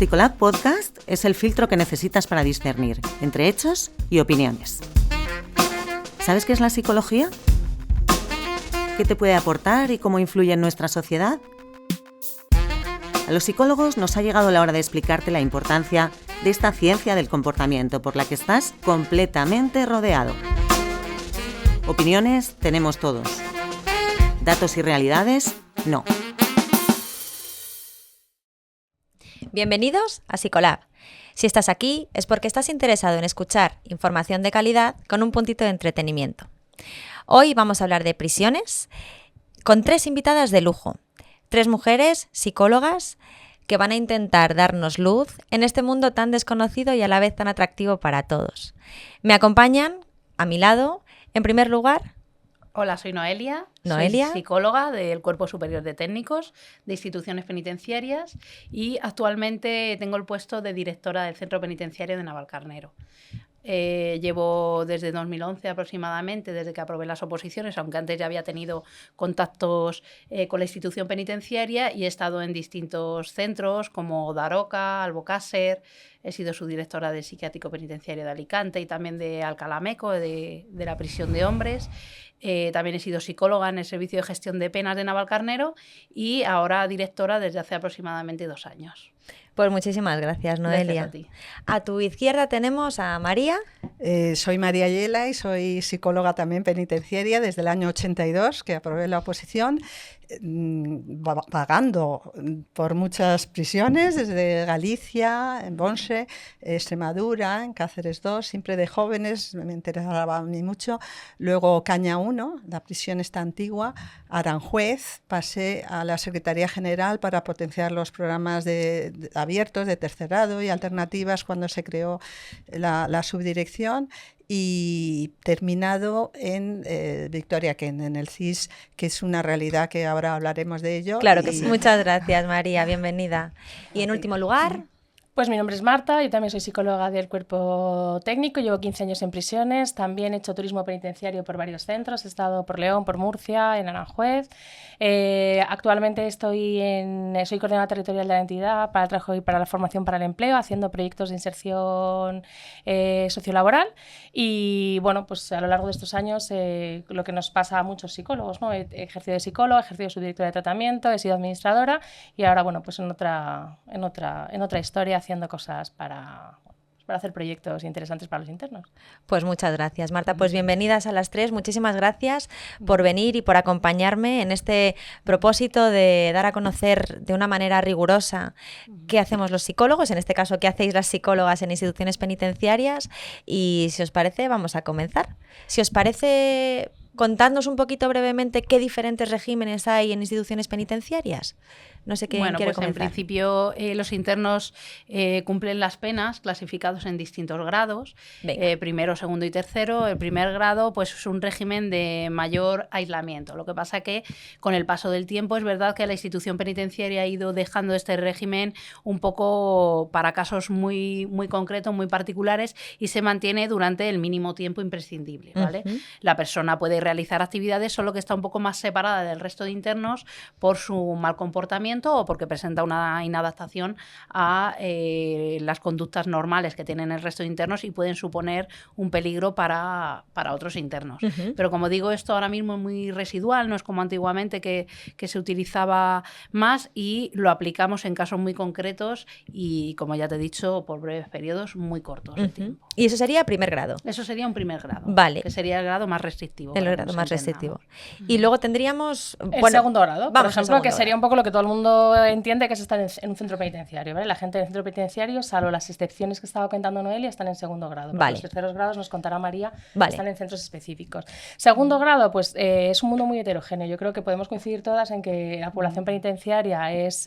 Psicolab Podcast es el filtro que necesitas para discernir entre hechos y opiniones. ¿Sabes qué es la psicología? ¿Qué te puede aportar y cómo influye en nuestra sociedad? A los psicólogos nos ha llegado la hora de explicarte la importancia de esta ciencia del comportamiento por la que estás completamente rodeado. Opiniones tenemos todos. Datos y realidades, no. Bienvenidos a Psicolab. Si estás aquí es porque estás interesado en escuchar información de calidad con un puntito de entretenimiento. Hoy vamos a hablar de prisiones con 3 invitadas de lujo. 3 mujeres psicólogas que van a intentar darnos luz en este mundo tan desconocido y a la vez tan atractivo para todos. Me acompañan a mi lado, en primer lugar... Hola, soy Noelia. Noelia. Soy psicóloga del Cuerpo Superior de Técnicos de Instituciones Penitenciarias y actualmente tengo el puesto de directora del Centro Penitenciario de Navalcarnero. Llevo desde 2011 aproximadamente, desde que aprobé las oposiciones, aunque antes ya había tenido contactos con la institución penitenciaria y he estado en distintos centros como Daroca, Albocácer, he sido subdirectora del Psiquiátrico Penitenciario de Alicante y también de Alcalá Meco, de la prisión de hombres. También he sido psicóloga en el Servicio de Gestión de Penas de Navalcarnero y ahora directora desde hace aproximadamente 2 años. Pues muchísimas gracias, Noelia. Gracias a ti. A tu izquierda tenemos a María. Soy María Ayela y soy psicóloga también penitenciaria desde el año 82, que aprobé la oposición, vagando por muchas prisiones, desde Galicia, en Bonse, Extremadura, en Cáceres 2, siempre de jóvenes, me interesaba a mí mucho. Luego Caña 1, la prisión está antigua, Aranjuez, pasé a la Secretaría General para potenciar los programas abiertos de tercer grado y alternativas cuando se creó la subdirección, y terminado en Victoria Kent, en el CIS, que es una realidad que ahora hablaremos de ello. Claro que sí. Muchas gracias, María, bienvenida. Y en último lugar... Pues mi nombre es Marta, yo también soy psicóloga del cuerpo técnico, llevo 15 años en prisiones, también he hecho turismo penitenciario por varios centros, he estado por León, por Murcia, en Aranjuez. Actualmente soy coordinadora territorial de la entidad para el trabajo y para la formación para el empleo, haciendo proyectos de inserción sociolaboral y bueno, pues a lo largo de estos años lo que nos pasa a muchos psicólogos, ¿no? He ejercido de psicóloga, he ejercido de subdirectora de tratamiento, he sido administradora y ahora bueno, pues en otra historia haciendo cosas para hacer proyectos interesantes para los internos. Pues muchas gracias, Marta. Pues bienvenidas a las 3. Muchísimas gracias por venir y por acompañarme en este propósito de dar a conocer de una manera rigurosa qué hacemos los psicólogos, en este caso qué hacéis las psicólogas en instituciones penitenciarias. Y si os parece, vamos a comenzar. Si os parece, contadnos un poquito brevemente qué diferentes regímenes hay en instituciones penitenciarias. No sé quién quiere comenzar. En principio los internos cumplen las penas clasificados en distintos grados, primero, segundo y tercero. El primer grado pues es un régimen de mayor aislamiento. Lo que pasa que con el paso del tiempo es verdad que la institución penitenciaria ha ido dejando este régimen un poco para casos muy, muy concretos, muy particulares y se mantiene durante el mínimo tiempo imprescindible, ¿vale? La persona puede realizar actividades, solo que está un poco más separada del resto de internos por su mal comportamiento o porque presenta una inadaptación a las conductas normales que tienen el resto de internos y pueden suponer un peligro para otros internos. Pero como digo, esto ahora mismo es muy residual, no es como antiguamente que se utilizaba más y lo aplicamos en casos muy concretos y, como ya te he dicho, por breves periodos muy cortos de tiempo. ¿Y eso sería primer grado? Eso sería un primer grado, vale, que sería el grado más restrictivo. El grado más restrictivo. Y luego tendríamos... El segundo grado, por ejemplo, que sería grado. un poco lo que todo el mundo entiende que es estar en un centro penitenciario, ¿vale? La gente del centro penitenciario, salvo las excepciones que estaba contando Noelia, están en segundo grado. Vale. Los terceros grados nos contará María, vale, están en centros específicos. Segundo grado, pues es un mundo muy heterogéneo. Yo creo que podemos coincidir todas en que la población penitenciaria es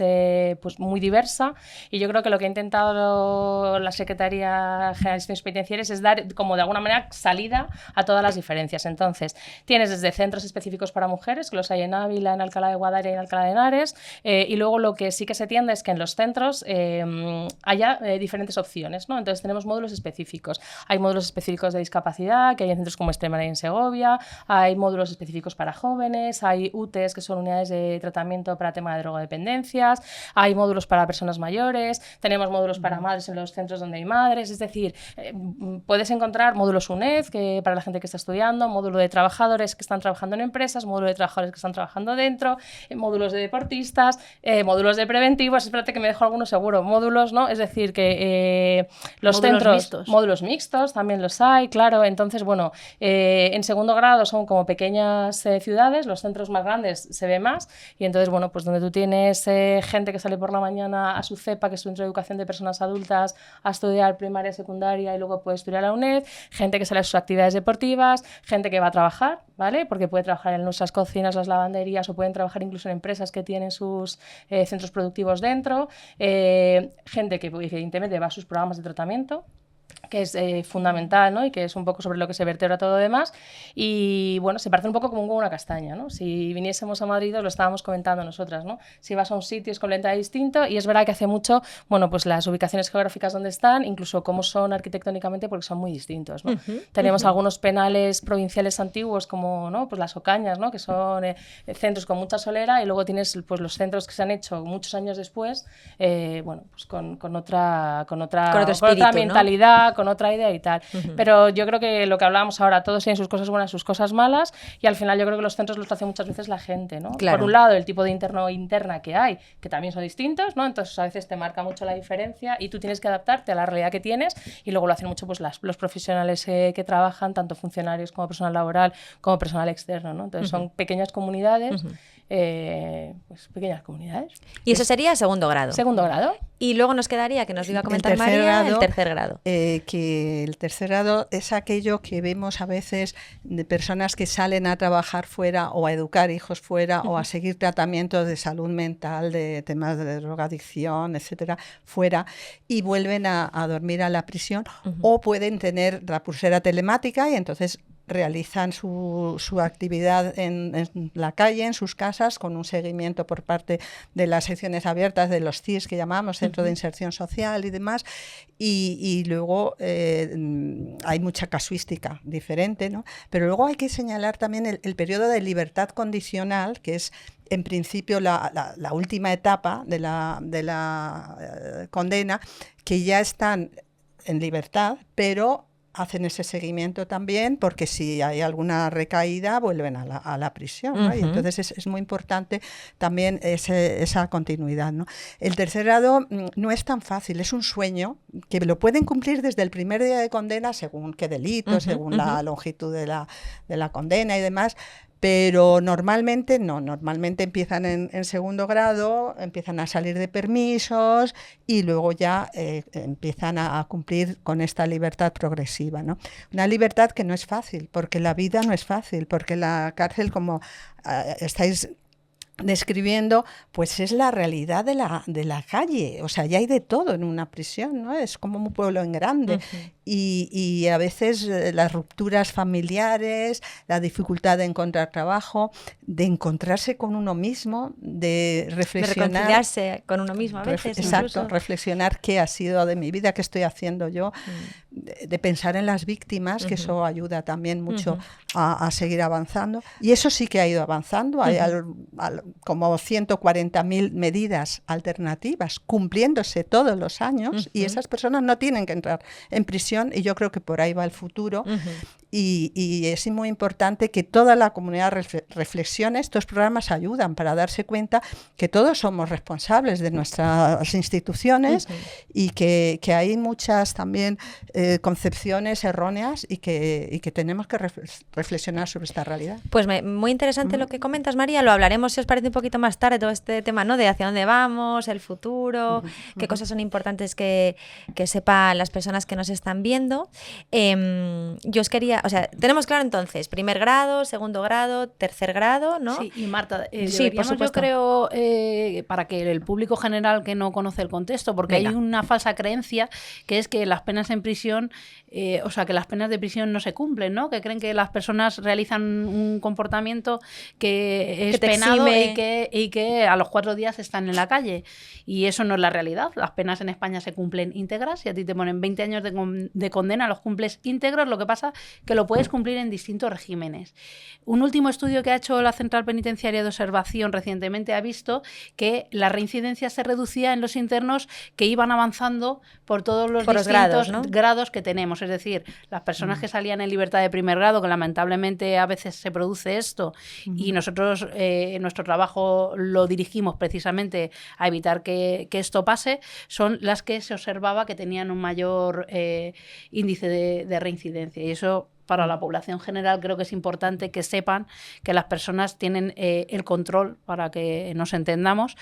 pues muy diversa y yo creo que lo que ha intentado la Secretaría General de Instituciones Penitenciarias es dar como de alguna manera salida a todas las diferencias. Entonces, Tienes desde centros específicos para mujeres, que los hay en Ávila, en Alcalá de Guadaira y en Alcalá de Henares, y luego lo que sí que se tiende es que en los centros haya diferentes opciones, ¿no? Entonces tenemos módulos específicos. Hay módulos específicos de discapacidad, que hay en centros como Extremadura y en Segovia, hay módulos específicos para jóvenes, hay UTEs, que son unidades de tratamiento para tema de drogodependencias, hay módulos para personas mayores, tenemos módulos para madres en los centros donde hay madres, es decir, puedes encontrar módulos UNED, que para la gente que está estudiando, módulo de trabajadores que están trabajando en empresas, módulo de trabajadores que están trabajando dentro, módulos de deportistas, módulos de preventivos, espérate que me dejo algunos seguro, módulos, ¿no? Es decir, que los módulos centros, mixtos. módulos mixtos, también los hay, claro, entonces, bueno, en segundo grado son como pequeñas ciudades, los centros más grandes se ve más, y entonces, bueno, pues donde tú tienes gente que sale por la mañana a su CEPA, que es Centro de Educación de Personas Adultas, a estudiar primaria, secundaria y luego puede estudiar a la UNED, gente que sale a sus actividades deportivas, gente que va a trabajar, ¿vale? Porque puede trabajar en nuestras cocinas, las lavanderías, o pueden trabajar incluso en empresas que tienen sus centros productivos dentro, gente que evidentemente va a sus programas de tratamiento, que es fundamental, ¿no? Y que es un poco sobre lo que se vertebra todo lo demás, y bueno, se parece un poco como una castaña, ¿no? Si viniésemos a Madrid, os lo estábamos comentando nosotras, ¿no? Si vas a un sitio es completamente distinto, y es verdad que hace mucho, bueno, pues las ubicaciones geográficas donde están, incluso cómo son arquitectónicamente, porque son muy distintos, ¿no? Tenemos algunos penales provinciales antiguos como, ¿no? Pues las Ocañas, ¿no? Que son centros con mucha solera, y luego tienes pues los centros que se han hecho muchos años después, bueno, pues con otra espíritu, mentalidad, ¿no? Con otra idea y tal. Pero yo creo que lo que hablábamos ahora, todos tienen sus cosas buenas, sus cosas malas, y al final yo creo que los centros los hace muchas veces la gente, ¿no? Claro. Por un lado, el tipo de interno e interna que hay, que también son distintos, ¿no? Entonces a veces te marca mucho la diferencia y tú tienes que adaptarte a la realidad que tienes, y luego lo hacen mucho pues los profesionales que trabajan, tanto funcionarios como personal laboral, como personal externo, ¿no? Entonces son pequeñas comunidades, pues pequeñas comunidades. Y eso sería segundo grado. Segundo grado. Y luego nos quedaría, que nos iba a comentar El tercer María, grado, el tercer grado. Que el tercer grado es aquello que vemos a veces de personas que salen a trabajar fuera o a educar hijos fuera o a seguir tratamientos de salud mental, de temas de drogadicción, etcétera, fuera, y vuelven a dormir a la prisión, o pueden tener la pulsera telemática y entonces realizan su actividad en la calle, en sus casas, con un seguimiento por parte de las secciones abiertas de los CIS, que llamamos Centro de Inserción Social y demás, y luego hay mucha casuística diferente, ¿no? Pero luego hay que señalar también el periodo de libertad condicional, que es en principio la última etapa de la condena, que ya están en libertad, pero hacen ese seguimiento también, porque si hay alguna recaída vuelven a la prisión, ¿no? Y entonces es muy importante también esa continuidad, ¿no? El tercer grado no es tan fácil, es un sueño que lo pueden cumplir desde el primer día de condena, según qué delito, según la longitud de la condena y demás. Pero normalmente no, normalmente empiezan en segundo grado, empiezan a salir de permisos y luego ya empiezan a cumplir con esta libertad progresiva, ¿no? Una libertad que no es fácil, porque la vida no es fácil, porque la cárcel, como estáis describiendo, pues es la realidad de la calle, o sea, ya hay de todo en una prisión, ¿no? Es como un pueblo en grande. Y a veces las rupturas familiares, la dificultad de encontrar trabajo, de encontrarse con uno mismo, de reflexionar. De reconciliarse con uno mismo a veces. Exacto, incluso. Reflexionar qué ha sido de mi vida, qué estoy haciendo yo, de pensar en las víctimas, que eso ayuda también mucho a seguir avanzando. Y eso sí que ha ido avanzando, hay como 140.000 medidas alternativas cumpliéndose todos los años, y esas personas no tienen que entrar en prisión, y yo creo que por ahí va el futuro. Y es muy importante que toda la comunidad reflexione. Estos programas ayudan para darse cuenta que todos somos responsables de nuestras instituciones y que hay muchas también concepciones erróneas y que tenemos que reflexionar sobre esta realidad. Pues muy interesante lo que comentas, María. Lo hablaremos, si os parece, un poquito más tarde, todo este tema, ¿no? De hacia dónde vamos, el futuro, qué cosas son importantes que sepan las personas que nos están viendo. Yo os quería... O sea, tenemos claro entonces, primer grado, segundo grado, tercer grado, ¿no? Sí, y Marta, sí, por supuesto. Yo creo, para que el público general que no conoce el contexto, porque hay una falsa creencia que es que las penas en prisión prisión, o sea, que las penas de prisión no se cumplen, ¿no? Que creen que las personas realizan un comportamiento que es penado y que a los 4 días están en la calle. Y eso no es la realidad. Las penas en España se cumplen íntegras. Si a ti te ponen 20 años de condena, los cumples íntegros. Lo que pasa es que lo puedes cumplir en distintos regímenes. Un último estudio que ha hecho la Central Penitenciaria de Observación recientemente ha visto que la reincidencia se reducía en los internos que iban avanzando por todos los distintos grados que tenemos. Es decir, las personas que salían en libertad de primer grado, que lamentablemente a veces se produce esto, y nosotros en nuestro trabajo lo dirigimos precisamente a evitar que esto pase, son las que se observaba que tenían un mayor índice de reincidencia. Y eso, para la población general, creo que es importante que sepan que las personas tienen el control, para que nos entendamos,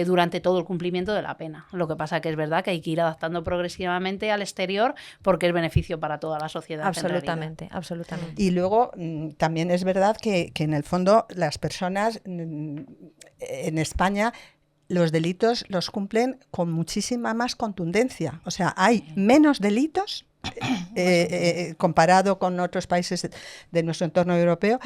durante todo el cumplimiento de la pena. Lo que pasa que es verdad que hay que ir adaptando progresivamente al exterior porque es beneficio para toda la sociedad. Absolutamente, absolutamente. Y luego también es verdad que en el fondo las personas en España los delitos los cumplen con muchísima más contundencia. O sea, hay menos delitos comparado con otros países de nuestro entorno europeo,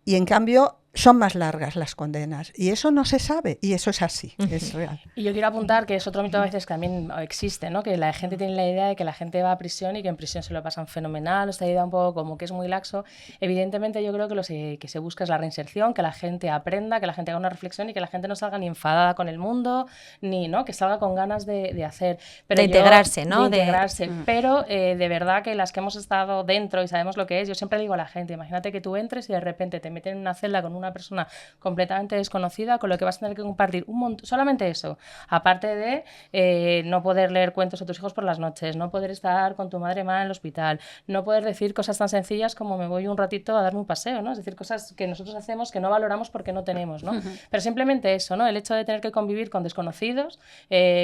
y en cambio son más largas las condenas, y eso no se sabe, y eso es así, es real. Y yo quiero apuntar que es otro mito a veces que también existe, ¿no? Que la gente tiene la idea de que la gente va a prisión y que en prisión se lo pasan fenomenal, esta idea un poco como que es muy laxo. Evidentemente yo creo que lo que se busca es la reinserción, que la gente aprenda, que la gente haga una reflexión y que la gente no salga ni enfadada con el mundo, ni, ¿no?, que salga con ganas de hacer. Pero de integrarse, ¿no? De integrarse, pero de verdad que las que hemos estado dentro y sabemos lo que es, yo siempre le digo a la gente, imagínate que tú entres y de repente te meten en una celda con una persona completamente desconocida, con lo que vas a tener que compartir un montón, solamente eso, aparte de no poder leer cuentos a tus hijos por las noches, no poder estar con tu madre mal en el hospital, no poder decir cosas tan sencillas como me voy un ratito a darme un paseo, ¿no? Es decir, cosas que nosotros hacemos que no valoramos porque no tenemos, ¿no? Pero simplemente eso, ¿no? El hecho de tener que convivir con desconocidos,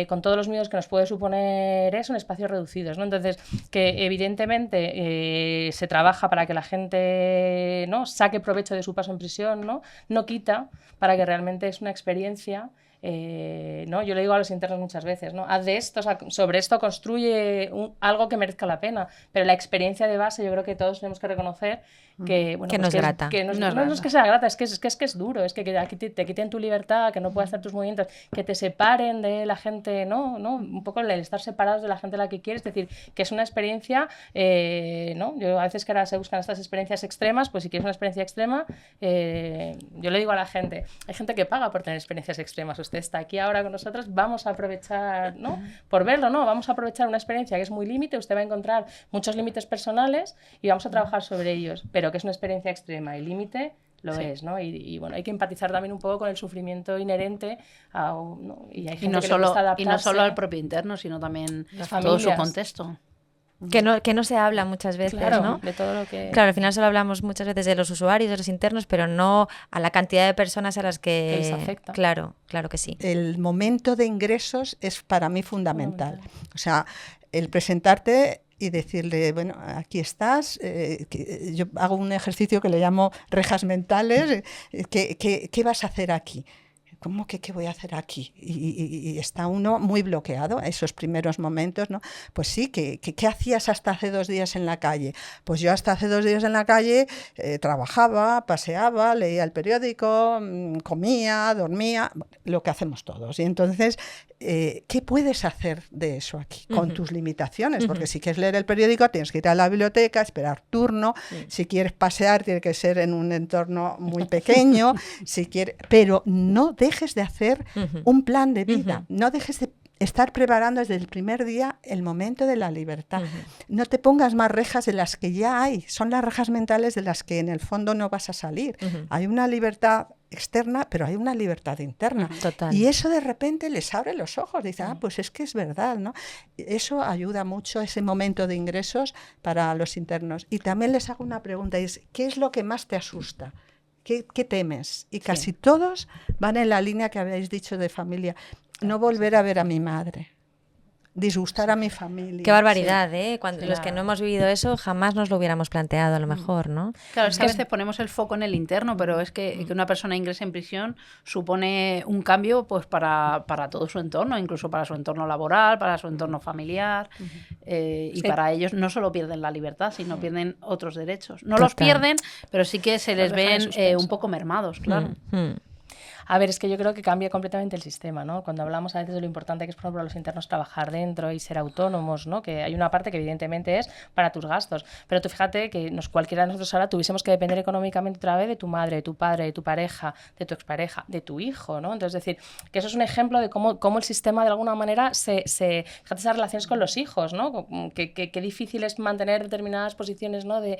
con todos los miedos que nos puede suponer eso en espacios reducidos, ¿no? Entonces, que evidentemente se trabaja para que la gente, ¿no?, saque provecho de su paso en prisión, ¿no? No quita para que realmente es una experiencia, ¿no? Yo le digo a los internos muchas veces, ¿no? Haz de esto, o sea, sobre esto construye algo que merezca la pena, pero la experiencia de base yo creo que todos tenemos que reconocer que, bueno, que no es grata. No es que sea grata, es que es duro, es que aquí te quiten tu libertad, que no puedas hacer tus movimientos, que te separen de la gente, ¿no? Un poco el estar separados de la gente a la que quieres, es decir, que es una experiencia, ¿no? Yo a veces que ahora se buscan estas experiencias extremas, pues si quieres una experiencia extrema, yo le digo a la gente, hay gente que paga por tener experiencias extremas, usted está aquí ahora con nosotros, vamos a aprovechar, ¿no?, por verlo, ¿no? Vamos a aprovechar una experiencia que es muy límite, usted va a encontrar muchos límites personales y vamos a trabajar sobre ellos, pero que es una experiencia extrema y límite lo es, ¿no? Y bueno, hay que empatizar también un poco con el sufrimiento inherente ¿no? Y hay gente que le gusta adaptarse. Y no solo al propio interno, sino también las todo familias. su contexto. Que no se habla muchas veces, claro, ¿no? De todo lo que... Claro, al final solo hablamos muchas veces de los usuarios, de los internos, pero no a la cantidad de personas a las que les afecta. Claro que sí. El momento de ingresos es para mí fundamental. O sea, el presentarte y decirle, bueno, aquí estás, yo hago un ejercicio que le llamo rejas mentales, ¿qué vas a hacer aquí? ¿Cómo que qué voy a hacer aquí? Y está uno muy bloqueado a esos primeros momentos, ¿no? Pues sí, ¿qué hacías hasta hace 2 días en la calle? Pues yo hasta hace 2 días en la calle trabajaba, paseaba, leía el periódico, comía, dormía, lo que hacemos todos. Y entonces, ¿qué puedes hacer de eso aquí? Con tus limitaciones, porque si quieres leer el periódico tienes que ir a la biblioteca, esperar turno, si quieres pasear tiene que ser en un entorno muy pequeño, pero no dejes de hacer un plan de vida, no dejes de estar preparando desde el primer día el momento de la libertad. No te pongas más rejas de las que ya hay, son las rejas mentales de las que en el fondo no vas a salir. Hay una libertad externa, pero hay una libertad interna. Total. Y eso de repente les abre los ojos, dicen, pues es que es verdad, ¿no? Eso ayuda mucho, ese momento de ingresos para los internos. Y también les hago una pregunta, y es, ¿qué es lo que más te asusta? ¿Qué temes? Y casi todos van en la línea que habéis dicho de familia. No volver a ver a mi madre. disgustar a mi familia. Qué barbaridad, ¿eh? Cuando los que no hemos vivido eso jamás nos lo hubiéramos planteado a lo mejor, ¿no? Claro, es que a veces ponemos el foco en el interno, pero es que una persona ingrese en prisión supone un cambio pues para todo su entorno, incluso para su entorno laboral, para su entorno familiar, y para ellos no solo pierden la libertad, sino pierden otros derechos. No los pierden, pero sí que se les ven un poco mermados, claro. A ver, es que yo creo que cambia completamente el sistema, ¿no? Cuando hablamos a veces de lo importante que es, por ejemplo, a los internos trabajar dentro y ser autónomos, ¿no? Que hay una parte que evidentemente es para tus gastos, pero tú fíjate que cualquiera de nosotros ahora tuviésemos que depender económicamente otra vez de tu madre, de tu padre, de tu pareja, de tu expareja, de tu hijo, ¿no? Entonces, es decir, que eso es un ejemplo de cómo el sistema de alguna manera fíjate esas relaciones con los hijos, ¿no? Que difícil es mantener determinadas posiciones, ¿no? de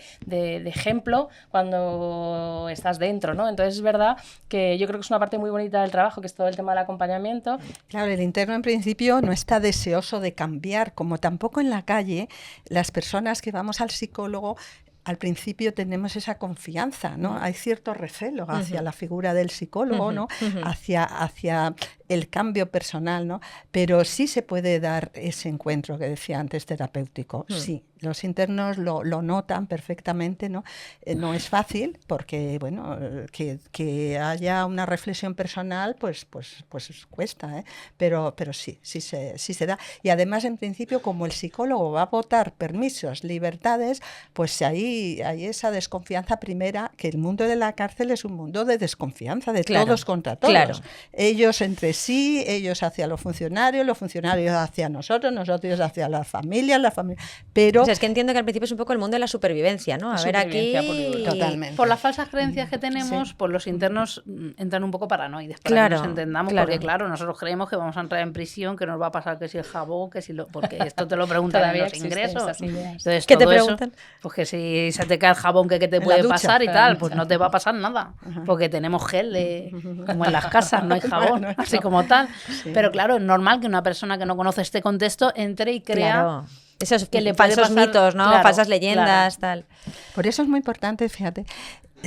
ejemplo cuando estás dentro, ¿no? Entonces, es verdad que yo creo que es una parte muy bonita del trabajo, que es todo el tema del acompañamiento. Claro, el interno en principio no está deseoso de cambiar, como tampoco en la calle las personas que vamos al psicólogo al principio tenemos esa confianza, ¿no? Hay cierto recelo hacia la figura del psicólogo, ¿no? Hacia el cambio personal, ¿no? Pero sí se puede dar ese encuentro que decía antes terapéutico, sí. Los internos lo notan perfectamente, ¿no? No es fácil porque, bueno, que haya una reflexión personal, pues cuesta, ¿eh? Pero sí se da. Y además, en principio, como el psicólogo va a votar permisos, libertades, pues hay esa desconfianza primera, que el mundo de la cárcel es un mundo de desconfianza, de todos contra todos. Claro. Ellos entre sí, ellos hacia los funcionarios hacia nosotros hacia las familias, pero... O sea, es que entiendo que al principio es un poco el mundo de la supervivencia, ¿no? A ver, aquí... Totalmente. Por las falsas creencias que tenemos, pues los internos entran un poco paranoides, para que nos entendamos, porque claro, nosotros creemos que vamos a entrar en prisión, que nos va a pasar que si el jabón, que si porque esto te lo preguntan en los ingresos. Entonces, ¿qué te preguntan? Eso, pues que si se te cae el jabón, que te puede pasar y tal, pues no te va a pasar nada, porque tenemos gel, como en las casas, no hay jabón, así como tal. Sí. Pero claro, es normal que una persona que no conoce este contexto entre y crea... Claro. Esos que le falsos mitos, ¿no? Claro, falsas leyendas, tal. Por eso es muy importante, fíjate,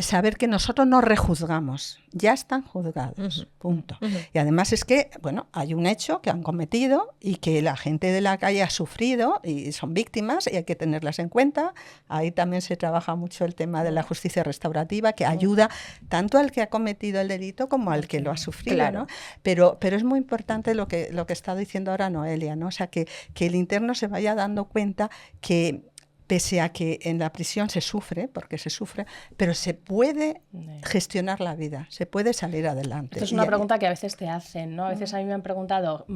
saber que nosotros no rejuzgamos, ya están juzgados, punto. Y además es que, bueno, hay un hecho que han cometido y que la gente de la calle ha sufrido y son víctimas y hay que tenerlas en cuenta. Ahí también se trabaja mucho el tema de la justicia restaurativa, que ayuda tanto al que ha cometido el delito como al que lo ha sufrido, claro. ¿no? Pero es muy importante lo que está diciendo ahora Noelia, ¿no? O sea, que el interno se vaya dando cuenta que pese a que en la prisión se sufre, porque se sufre, pero se puede gestionar la vida, se puede salir adelante. Esto es una pregunta que a veces te hacen, ¿no? A veces a mí me han preguntado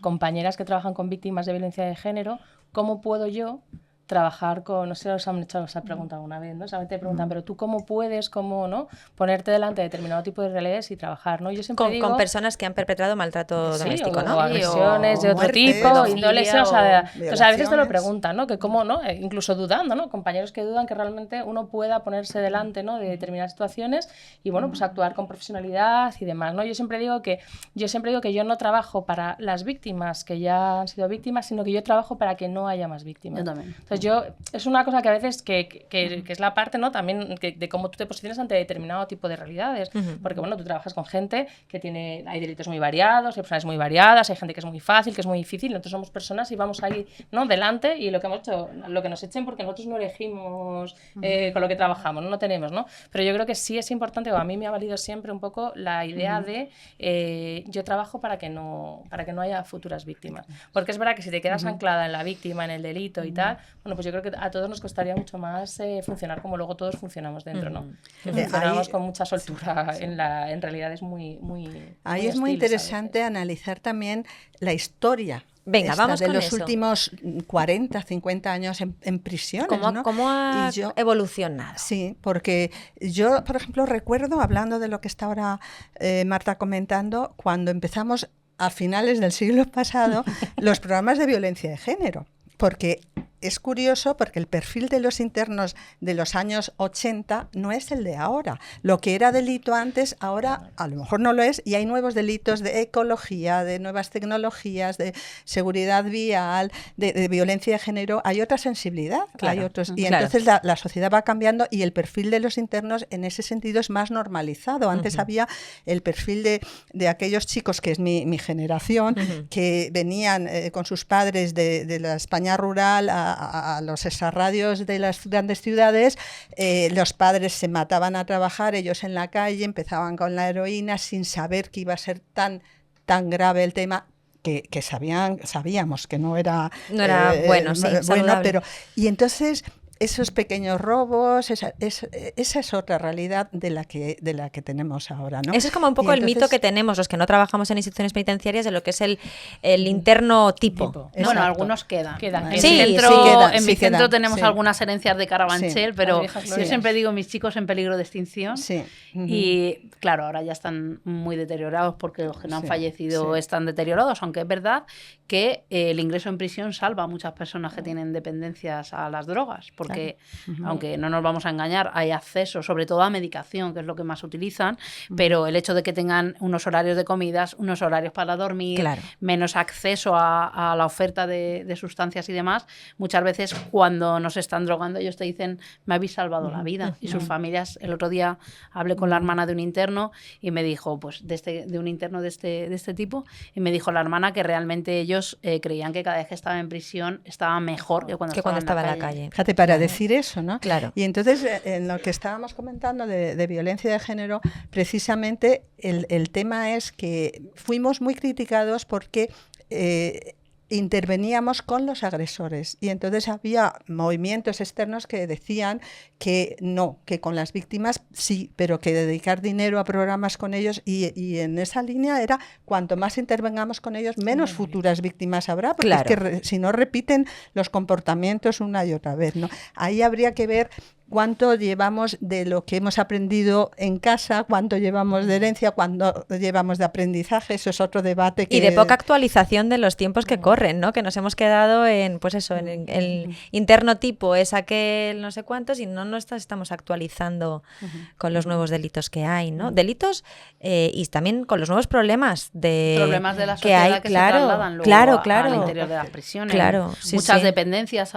compañeras que trabajan con víctimas de violencia de género, ¿cómo puedo yo trabajar con, no sé si os han hecho esa pregunta alguna vez, ¿no? Solamente te preguntan, pero tú cómo puedes, ¿no? Ponerte delante de determinado tipo de realidades y trabajar, ¿no? Yo siempre digo, con personas que han perpetrado maltrato doméstico, ¿no? O agresiones de otro tipo, índole, entonces a veces te lo preguntan, ¿no? Que cómo, ¿no? Incluso dudando, ¿no? Compañeros que dudan que realmente uno pueda ponerse delante, ¿no? De determinadas situaciones y, bueno, pues actuar con profesionalidad y demás, ¿no? Yo siempre digo que yo no trabajo para las víctimas que ya han sido víctimas, sino que yo trabajo para que no haya más víctimas. Yo también. Entonces es una cosa que a veces que es la parte, ¿no? También de cómo tú te posicionas ante determinado tipo de realidades, porque bueno, tú trabajas con gente que hay delitos muy variados, hay personas muy variadas, hay gente que es muy fácil, que es muy difícil, nosotros somos personas y vamos ahí, ¿no? Delante y lo que hemos hecho, lo que nos echen, porque nosotros no elegimos con lo que trabajamos, no tenemos, ¿no? Pero yo creo que sí es importante, o a mí me ha valido siempre un poco la idea de yo trabajo para que no haya futuras víctimas, porque es verdad que si te quedas anclada en la víctima, en el delito y tal, bueno, pues yo creo que a todos nos costaría mucho más funcionar como luego todos funcionamos dentro, ¿no? Funcionamos con mucha soltura en realidades muy ahí es muy interesante analizar también la historia. Venga, vamos de con los eso. Últimos 40, 50 años en prisiones, ¿no? ¿Cómo ha evolucionado? Sí, porque yo, por ejemplo, recuerdo, hablando de lo que está ahora Marta comentando, cuando empezamos a finales del siglo pasado los programas de violencia de género, porque es curioso porque el perfil de los internos de los años 80 no es el de ahora. Lo que era delito antes, ahora a lo mejor no lo es, y hay nuevos delitos de ecología, de nuevas tecnologías, de seguridad vial, de violencia de género. Hay otra sensibilidad, claro, hay otros, y claro. entonces la sociedad va cambiando y el perfil de los internos en ese sentido es más normalizado. Antes había el perfil de aquellos chicos, que es mi generación, que venían con sus padres de la España rural a los extrarradios de las grandes ciudades. Los padres se mataban a trabajar, ellos en la calle, empezaban con la heroína sin saber que iba a ser tan grave el tema. Que sabíamos que no era bueno, sí, bueno, pero y entonces esos pequeños robos, esa es otra realidad de la que tenemos ahora, ¿no? Ese es como un poco el mito que tenemos los que no trabajamos en instituciones penitenciarias de lo que es el interno tipo. ¿no? Bueno, algunos quedan. En mi centro tenemos algunas herencias de Carabanchel, pero yo siempre digo mis chicos en peligro de extinción. Sí. Y claro, ahora ya están muy deteriorados porque los que no han fallecido están deteriorados, aunque es verdad que el ingreso en prisión salva a muchas personas que tienen dependencias a las drogas, porque aunque no nos vamos a engañar, hay acceso sobre todo a medicación, que es lo que más utilizan, pero el hecho de que tengan unos horarios de comidas, unos horarios para dormir, menos acceso a la oferta de sustancias y demás, muchas veces cuando nos están drogando ellos te dicen, me habéis salvado la vida. Y sus familias, el otro día hablé con la hermana de un interno y me dijo, pues de un interno de este tipo, y me dijo la hermana que realmente ellos creían que cada vez que estaba en prisión estaba mejor que cuando estaba en la calle. Fíjate, para decir eso, ¿no? Claro. Y entonces, en lo que estábamos comentando de violencia de género, precisamente el tema es que fuimos muy criticados porque interveníamos con los agresores y entonces había movimientos externos que decían que no, que con las víctimas sí, pero que dedicar dinero a programas con ellos y en esa línea era cuanto más intervengamos con ellos, menos futuras víctimas habrá, porque es que si no repiten los comportamientos una y otra vez, ¿no? Ahí habría que ver cuánto llevamos de lo que hemos aprendido en casa, cuánto llevamos de herencia, cuánto llevamos de aprendizaje, eso es otro debate. Y de poca actualización de los tiempos que corren, ¿no? Que nos hemos quedado en, pues eso, en el interno tipo, es aquel no sé cuántos, y no nos estamos actualizando con los nuevos delitos que hay, ¿no? Delitos y también con los nuevos problemas de la sociedad que hay, que se trasladan luego al interior de las prisiones. Muchas dependencias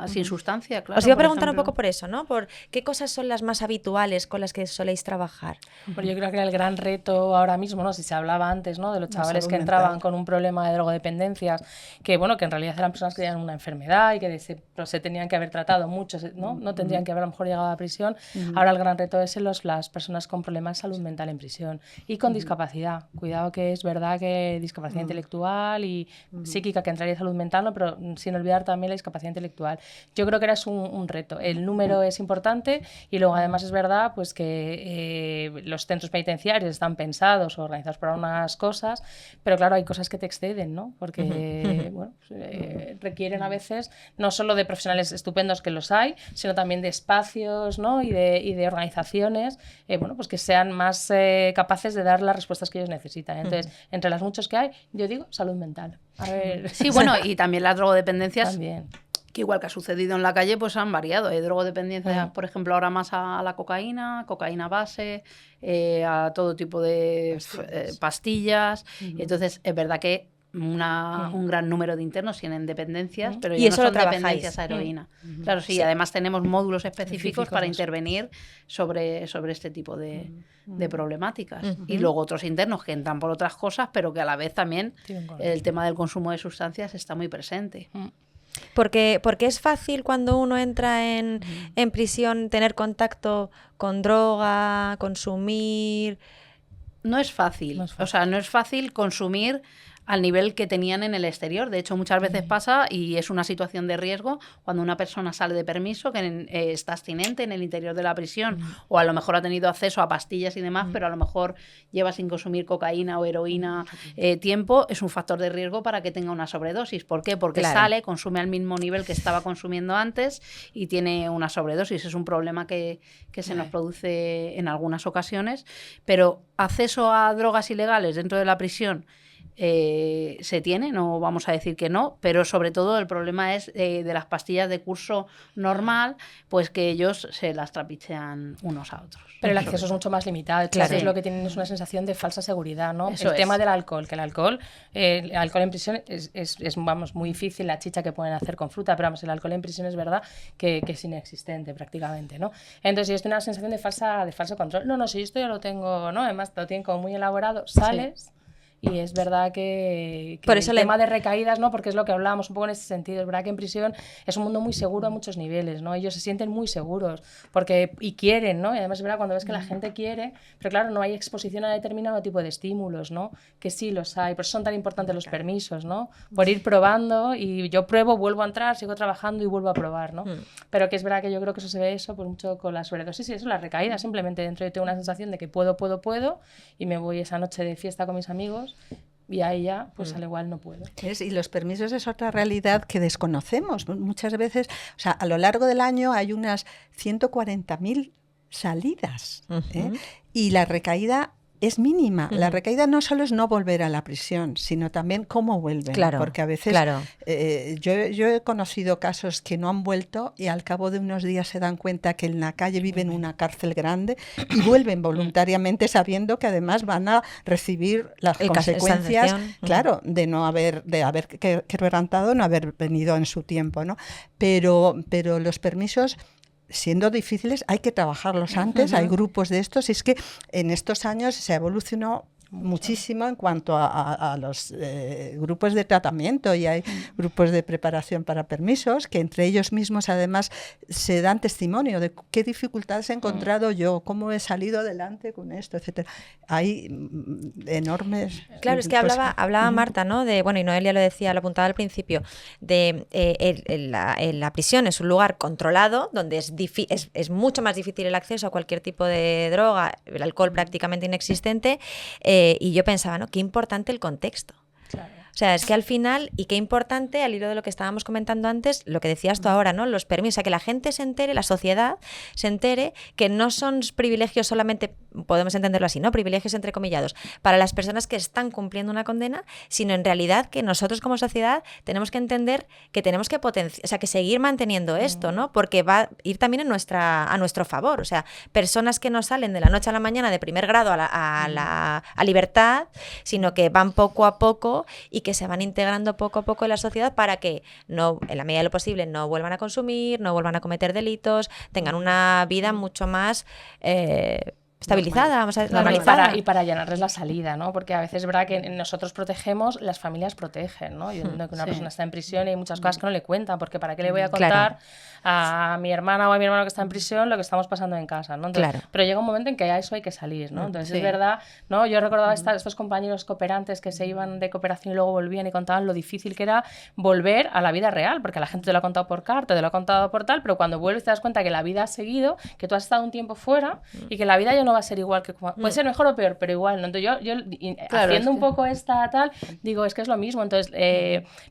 sin sustancia, claro. Os iba a preguntar un poco por eso, ¿no? Por qué cosas son las más habituales con las que soléis trabajar. Pues yo creo que el gran reto ahora mismo, ¿no? Si se hablaba antes, ¿no? De los chavales que entraban con un problema de drogodependencias, que bueno, que en realidad eran personas que tenían una enfermedad y que se tenían que haber tratado, muchos, ¿no? No tendrían que haber a lo mejor llegado a prisión. Ahora el gran reto es las personas con problemas de salud mental en prisión y con discapacidad. Cuidado, que es verdad que discapacidad intelectual y psíquica, que entraría en salud mental, ¿no? Pero sin olvidar también la discapacidad intelectual. Yo creo que era un reto. El número es importante y luego además es verdad pues que los centros penitenciarios están pensados o organizados para unas cosas, pero claro, hay cosas que te exceden, ¿no? Porque bueno, requieren a veces no solo de profesionales estupendos, que los hay, sino también de espacios, ¿no? y de organizaciones bueno, pues que sean más capaces de dar las respuestas que ellos necesitan. Entonces, entre las muchos que hay, yo digo salud mental. A ver. Sí, bueno, y también las drogodependencias también, que igual que ha sucedido en la calle, pues han variado. Hay drogodependencias, por ejemplo, ahora más a la cocaína base, a todo tipo de pastillas. Entonces, es verdad que un gran número de internos tienen dependencias, pero ya no son dependencias a heroína. Claro, sí, además tenemos módulos específicos para intervenir sobre este tipo de problemáticas. Y luego otros internos que entran por otras cosas, pero que a la vez también el tema del consumo de sustancias está muy presente. Porque es fácil cuando uno entra en prisión tener contacto con droga, consumir. No es fácil. O sea, no es fácil consumir al nivel que tenían en el exterior. De hecho, muchas veces pasa, y es una situación de riesgo, cuando una persona sale de permiso, que está abstinente en el interior de la prisión, o a lo mejor ha tenido acceso a pastillas y demás, pero a lo mejor lleva sin consumir cocaína o heroína tiempo, es un factor de riesgo para que tenga una sobredosis. ¿Por qué? Porque sale, consume al mismo nivel que estaba consumiendo antes y tiene una sobredosis. Es un problema que se nos produce en algunas ocasiones, pero acceso a drogas ilegales dentro de la prisión se tiene, no vamos a decir que no, pero sobre todo el problema es de las pastillas de curso normal, pues que ellos se las trapichean unos a otros. Pero el acceso es mucho más limitado. Claro. Lo que tienen es una sensación de falsa seguridad, ¿no? Eso el es. tema del alcohol, que el alcohol en prisión es vamos, muy difícil la chicha que pueden hacer con fruta, pero vamos, el alcohol en prisión es verdad que es inexistente prácticamente, ¿no? Entonces, ellos tienen una sensación de falso control. No, si esto ya lo tengo, ¿no? Además, lo tienen como muy elaborado. Sales... Sí. Y es verdad que por eso el tema de recaídas, ¿no? Porque es lo que hablábamos un poco en ese sentido. Es verdad que en prisión es un mundo muy seguro a muchos niveles, ¿no? Ellos se sienten muy seguros y quieren, ¿no? Y además es verdad cuando ves que la gente quiere, pero claro, no hay exposición a determinado tipo de estímulos, ¿no? Que sí los hay. Por eso son tan importantes los permisos, ¿no? Por ir probando y yo pruebo, vuelvo a entrar, sigo trabajando y vuelvo a probar, ¿no? Pero que es verdad que yo creo que eso se ve pues mucho con la sobredosis. Sí, eso, las recaídas. Simplemente dentro yo tengo una sensación de que puedo y me voy esa noche de fiesta con mis amigos y ahí ya, pues al igual no puedo. Y los permisos es otra realidad que desconocemos. Muchas veces, o sea, a lo largo del año hay unas 140.000 salidas, y la recaída es mínima. La recaída no solo es no volver a la prisión, sino también cómo vuelven. Claro, porque a veces yo he conocido casos que no han vuelto y al cabo de unos días se dan cuenta que en la calle viven en una cárcel grande y vuelven voluntariamente sabiendo que además van a recibir las consecuencias, claro, de haber quebrantado, no haber venido en su tiempo, ¿no? Pero los permisos, siendo difíciles, hay que trabajarlos antes. Hay grupos de estos, y es que en estos años se evolucionó muchísimo en cuanto a los grupos de tratamiento, y hay grupos de preparación para permisos que entre ellos mismos además se dan testimonio de qué dificultades he encontrado yo, cómo he salido adelante con esto, etcétera. Hay enormes... Claro, es que hablaba Marta, ¿no? Y Noelia lo decía, lo apuntaba al principio, de la prisión es un lugar controlado donde es mucho más difícil el acceso a cualquier tipo de droga, el alcohol prácticamente inexistente. Y yo pensaba, ¿no? Qué importante el contexto. Claro. O sea, es que al final, y qué importante, al hilo de lo que estábamos comentando antes, lo que decías tú ahora, ¿no? Los permisos, o sea, que la gente se entere, la sociedad se entere que no son privilegios solamente, podemos entenderlo así, ¿no? Privilegios entrecomillados para las personas que están cumpliendo una condena, sino en realidad que nosotros como sociedad tenemos que entender que tenemos que que seguir manteniendo esto, ¿no? Porque va a ir también a nuestro favor. O sea, personas que no salen de la noche a la mañana de primer grado a libertad, sino que van poco a poco y que se van integrando poco a poco en la sociedad para que no, en la medida de lo posible, no vuelvan a consumir, no vuelvan a cometer delitos, tengan una vida mucho más estabilizada, vamos a normalizada. Y para allanarles la salida, ¿no? Porque a veces es verdad que nosotros protegemos, las familias protegen, ¿no? Yo entiendo que una persona está en prisión y hay muchas cosas que no le cuentan, porque ¿para qué le voy a contar a mi hermana o a mi hermano que está en prisión lo que estamos pasando en casa, ¿no? Entonces, pero llega un momento en que a eso hay que salir, ¿no? Entonces es verdad, ¿no? Yo recordaba estos compañeros cooperantes que se iban de cooperación y luego volvían y contaban lo difícil que era volver a la vida real, porque la gente te lo ha contado por carta, te lo ha contado por tal, pero cuando vuelves te das cuenta que la vida ha seguido, que tú has estado un tiempo fuera y que la vida ya no va a ser igual que... Puede ser mejor o peor, pero igual, ¿no? Entonces yo haciendo un poco esta tal, digo, es que es lo mismo. Entonces,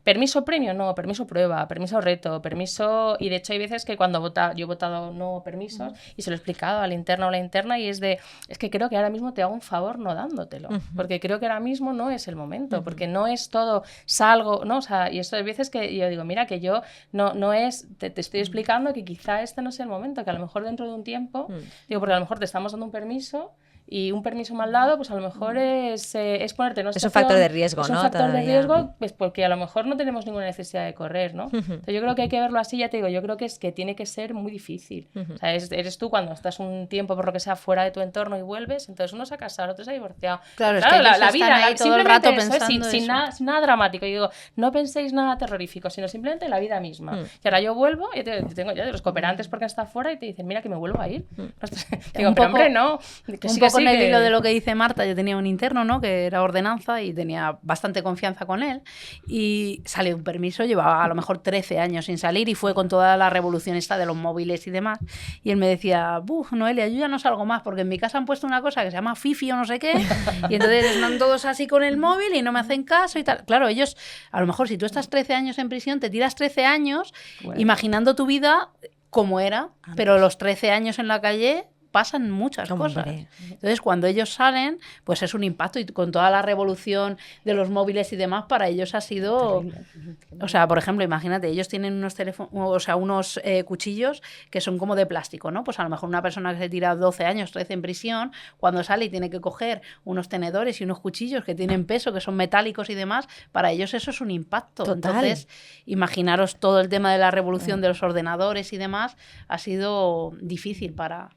¿permiso premio? No, permiso prueba, permiso reto, permiso... Y de hecho hay veces que cuando yo he votado no permisos y se lo he explicado al interno o a la interna y es que creo que ahora mismo te hago un favor no dándotelo, porque creo que ahora mismo no es el momento, porque no es todo salgo, ¿no? O sea, y esto hay veces que yo digo, mira, que yo no es... Te estoy explicando que quizá este no es el momento, que a lo mejor dentro de un tiempo, digo, porque a lo mejor te estamos dando un permiso y un permiso mal dado, pues a lo mejor es ponerte en una situación... Es un factor de riesgo, ¿no? Es un factor de riesgo, pues porque a lo mejor no tenemos ninguna necesidad de correr, ¿no? Entonces yo creo que hay que verlo así, ya te digo, yo creo que es que tiene que ser muy difícil. O sea, eres tú cuando estás un tiempo, por lo que sea, fuera de tu entorno y vuelves, entonces uno se ha casado, otro se ha divorciado. Claro, es que la vida, ahí todo el rato pensando sin nada dramático. Y digo, no penséis nada terrorífico, sino simplemente la vida misma. Y ahora yo vuelvo, y tengo ya de los cooperantes porque está fuera y te dicen, mira que me vuelvo a ir. Digo, pero hombre, no. Que un poco en el hilo de lo que dice Marta, yo tenía un interno, ¿no? Que era ordenanza y tenía bastante confianza con él y salió un permiso, llevaba a lo mejor 13 años sin salir y fue con toda la revolución esta de los móviles y demás, y él me decía, Noelia, yo ya no salgo más porque en mi casa han puesto una cosa que se llama Fifi o no sé qué y entonces están todos así con el móvil y no me hacen caso y tal. Claro, ellos, a lo mejor si tú estás 13 años en prisión, te tiras 13 años imaginando tu vida como era, pero los 13 años en la calle pasan muchas cosas. Entonces, cuando ellos salen, pues es un impacto, y con toda la revolución de los móviles y demás, para ellos ha sido... O sea, por ejemplo, imagínate, ellos tienen unos teléfonos, o sea, unos cuchillos que son como de plástico, ¿no? Pues a lo mejor una persona que se tira 12 años, 13 en prisión, cuando sale y tiene que coger unos tenedores y unos cuchillos que tienen peso, que son metálicos y demás, para ellos eso es un impacto. Total. Entonces, imaginaros todo el tema de la revolución de los ordenadores y demás, ha sido difícil para...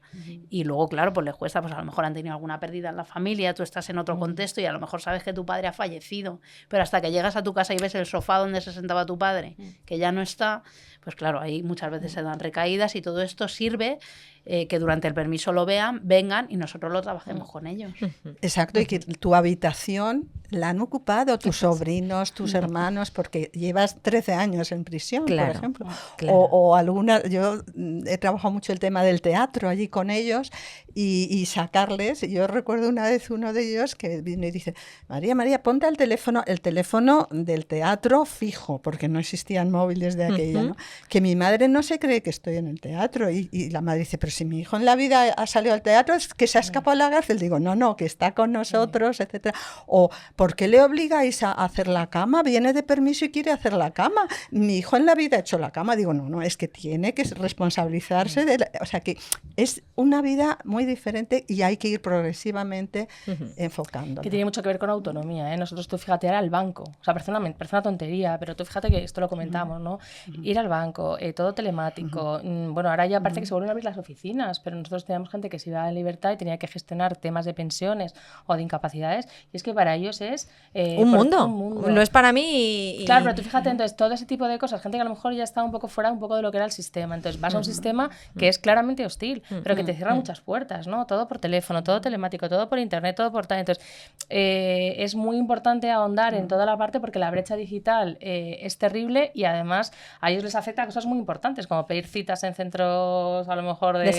Y luego, claro, pues les cuesta, pues a lo mejor han tenido alguna pérdida en la familia, tú estás en otro contexto y a lo mejor sabes que tu padre ha fallecido, pero hasta que llegas a tu casa y ves el sofá donde se sentaba tu padre, que ya no está, pues claro, ahí muchas veces se dan recaídas, y todo esto sirve que durante el permiso lo vean, vengan y nosotros lo trabajemos con ellos. Exacto, y que tu habitación la han ocupado tus sobrinos, tus hermanos, porque llevas 13 años en prisión, por ejemplo. Claro. O alguna, yo he trabajado mucho el tema del teatro allí con ellos y sacarles. Yo recuerdo una vez uno de ellos que vino y dice, María, ponte el teléfono del teatro fijo, porque no existían móviles de aquella, ¿no? Que mi madre no se cree que estoy en el teatro. Y la madre dice, pero si mi hijo en la vida ha salido al teatro, es que se ha escapado a la cárcel. Digo, no, que está con nosotros, etcétera. O, ¿por qué le obligáis a hacer la cama? Viene de permiso y quiere hacer la cama. Mi hijo en la vida ha hecho la cama. Digo, no, es que tiene que responsabilizarse o sea, que es una vida muy diferente y hay que ir progresivamente enfocando. Que tiene mucho que ver con autonomía, ¿eh? Nosotros, tú fíjate, ir al banco, o sea, parece una tontería, pero tú fíjate que esto lo comentamos, ¿no? Ir al banco, todo telemático, bueno, ahora ya parece que se vuelven a abrir las oficinas, pero nosotros teníamos gente que se iba en libertad y tenía que gestionar temas de pensiones o de incapacidades, y es que para ellos es... un mundo, no es para mí Claro, pero tú fíjate, entonces, todo ese tipo de cosas, gente que a lo mejor ya está un poco fuera de lo que era el sistema, entonces vas a un sistema que es claramente hostil, pero que te cierra muchas puertas, ¿no? Todo por teléfono, todo telemático, todo por internet, todo por tal. Entonces, es muy importante ahondar en toda la parte, porque la brecha digital es terrible, y además a ellos les afecta a cosas muy importantes, como pedir citas en centros a lo mejor de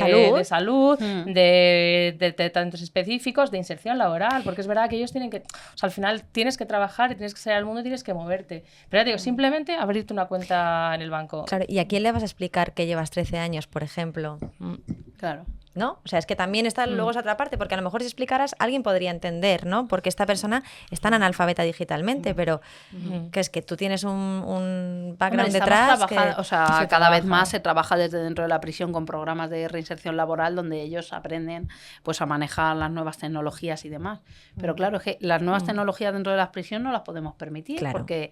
salud, de tantos específicos, de inserción laboral, porque es verdad que ellos tienen que, o sea, al final tienes que trabajar y tienes que salir al mundo y tienes que moverte. Pero ya te digo, simplemente abrirte una cuenta en el banco. Claro, ¿y a quién le vas a explicar que llevas 13 años, por ejemplo? Claro. ¿No? O sea, es que también está luego esa otra parte, porque a lo mejor si explicaras, alguien podría entender, ¿no? Porque esta persona es tan analfabeta digitalmente, pero que es que tú tienes un background detrás. O sea, cada vez más se trabaja desde dentro de la prisión con programas de reinserción laboral donde ellos aprenden, pues, a manejar las nuevas tecnologías y demás. Pero claro, es que las nuevas tecnologías dentro de la prisión no las podemos permitir, porque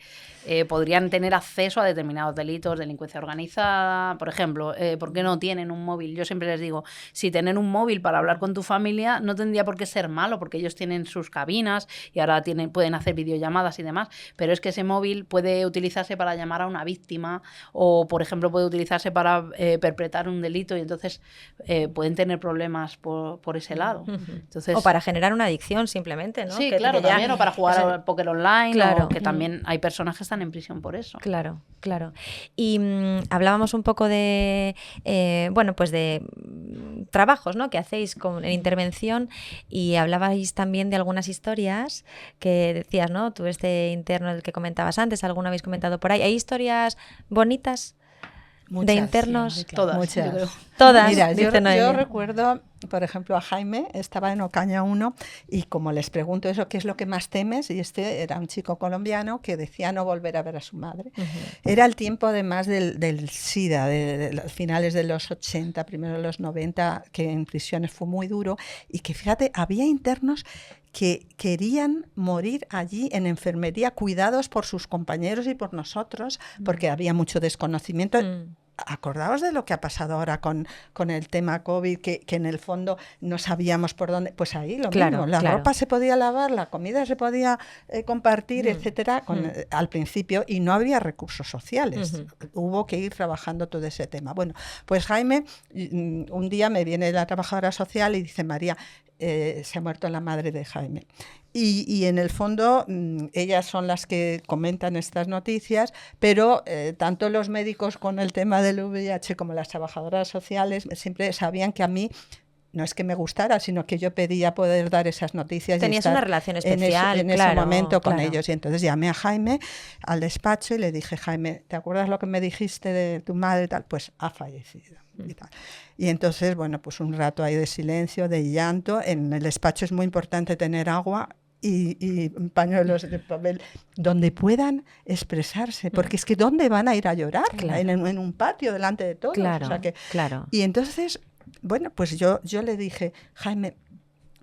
podrían tener acceso a determinados delitos, delincuencia organizada, por ejemplo. ¿Por qué no tienen un móvil? Yo siempre les digo, si tener un móvil para hablar con tu familia no tendría por qué ser malo, porque ellos tienen sus cabinas y ahora pueden hacer videollamadas y demás, pero es que ese móvil puede utilizarse para llamar a una víctima, o por ejemplo puede utilizarse para perpetrar un delito, y entonces pueden tener problemas por ese lado. Entonces, o para generar una adicción simplemente, ¿no? Sí, claro, también, o para jugar al póker online, o que también hay personas que están en prisión por eso. Claro. Y hablábamos un poco de, bueno, pues de trabajos, ¿no?, que hacéis en intervención, y hablabais también de algunas historias que decías, ¿no? Tú, este interno del que comentabas antes, alguno habéis comentado por ahí. ¿Hay historias bonitas de internos? Sí, claro. Todas, yo creo. Todas. Mira, yo recuerdo, por ejemplo, a Jaime, estaba en Ocaña 1, y como les pregunto eso, ¿qué es lo que más temes? Y este era un chico colombiano que decía no volver a ver a su madre. Era el tiempo además del SIDA, de los finales de los 80, primero de los 90, que en prisiones fue muy duro, y que fíjate, había internos que querían morir allí en enfermería, cuidados por sus compañeros y por nosotros, porque había mucho desconocimiento. Acordaos de lo que ha pasado ahora con el tema COVID, que en el fondo no sabíamos por dónde. Pues ahí lo mismo, la ropa se podía lavar, la comida se podía compartir, etcétera, al principio, y no había recursos sociales. Hubo que ir trabajando todo ese tema. Bueno, pues Jaime, un día me viene la trabajadora social y dice, María, se ha muerto la madre de Jaime. Y en el fondo ellas son las que comentan estas noticias, pero tanto los médicos con el tema del VIH como las trabajadoras sociales siempre sabían que a mí no es que me gustara, sino que yo pedía poder dar esas noticias. Tenías y estar una relación especial, en ese momento con ellos. Y entonces llamé a Jaime al despacho y le dije, Jaime, ¿te acuerdas lo que me dijiste de tu madre? Tal? Pues ha fallecido. Y tal. Y entonces, bueno, pues un rato ahí de silencio, de llanto. En el despacho es muy importante tener agua y pañuelos de papel donde puedan expresarse, porque es que ¿dónde van a ir a llorar? En un patio delante de todos. Claro, o sea que, claro. Y entonces, bueno, pues yo le dije, Jaime,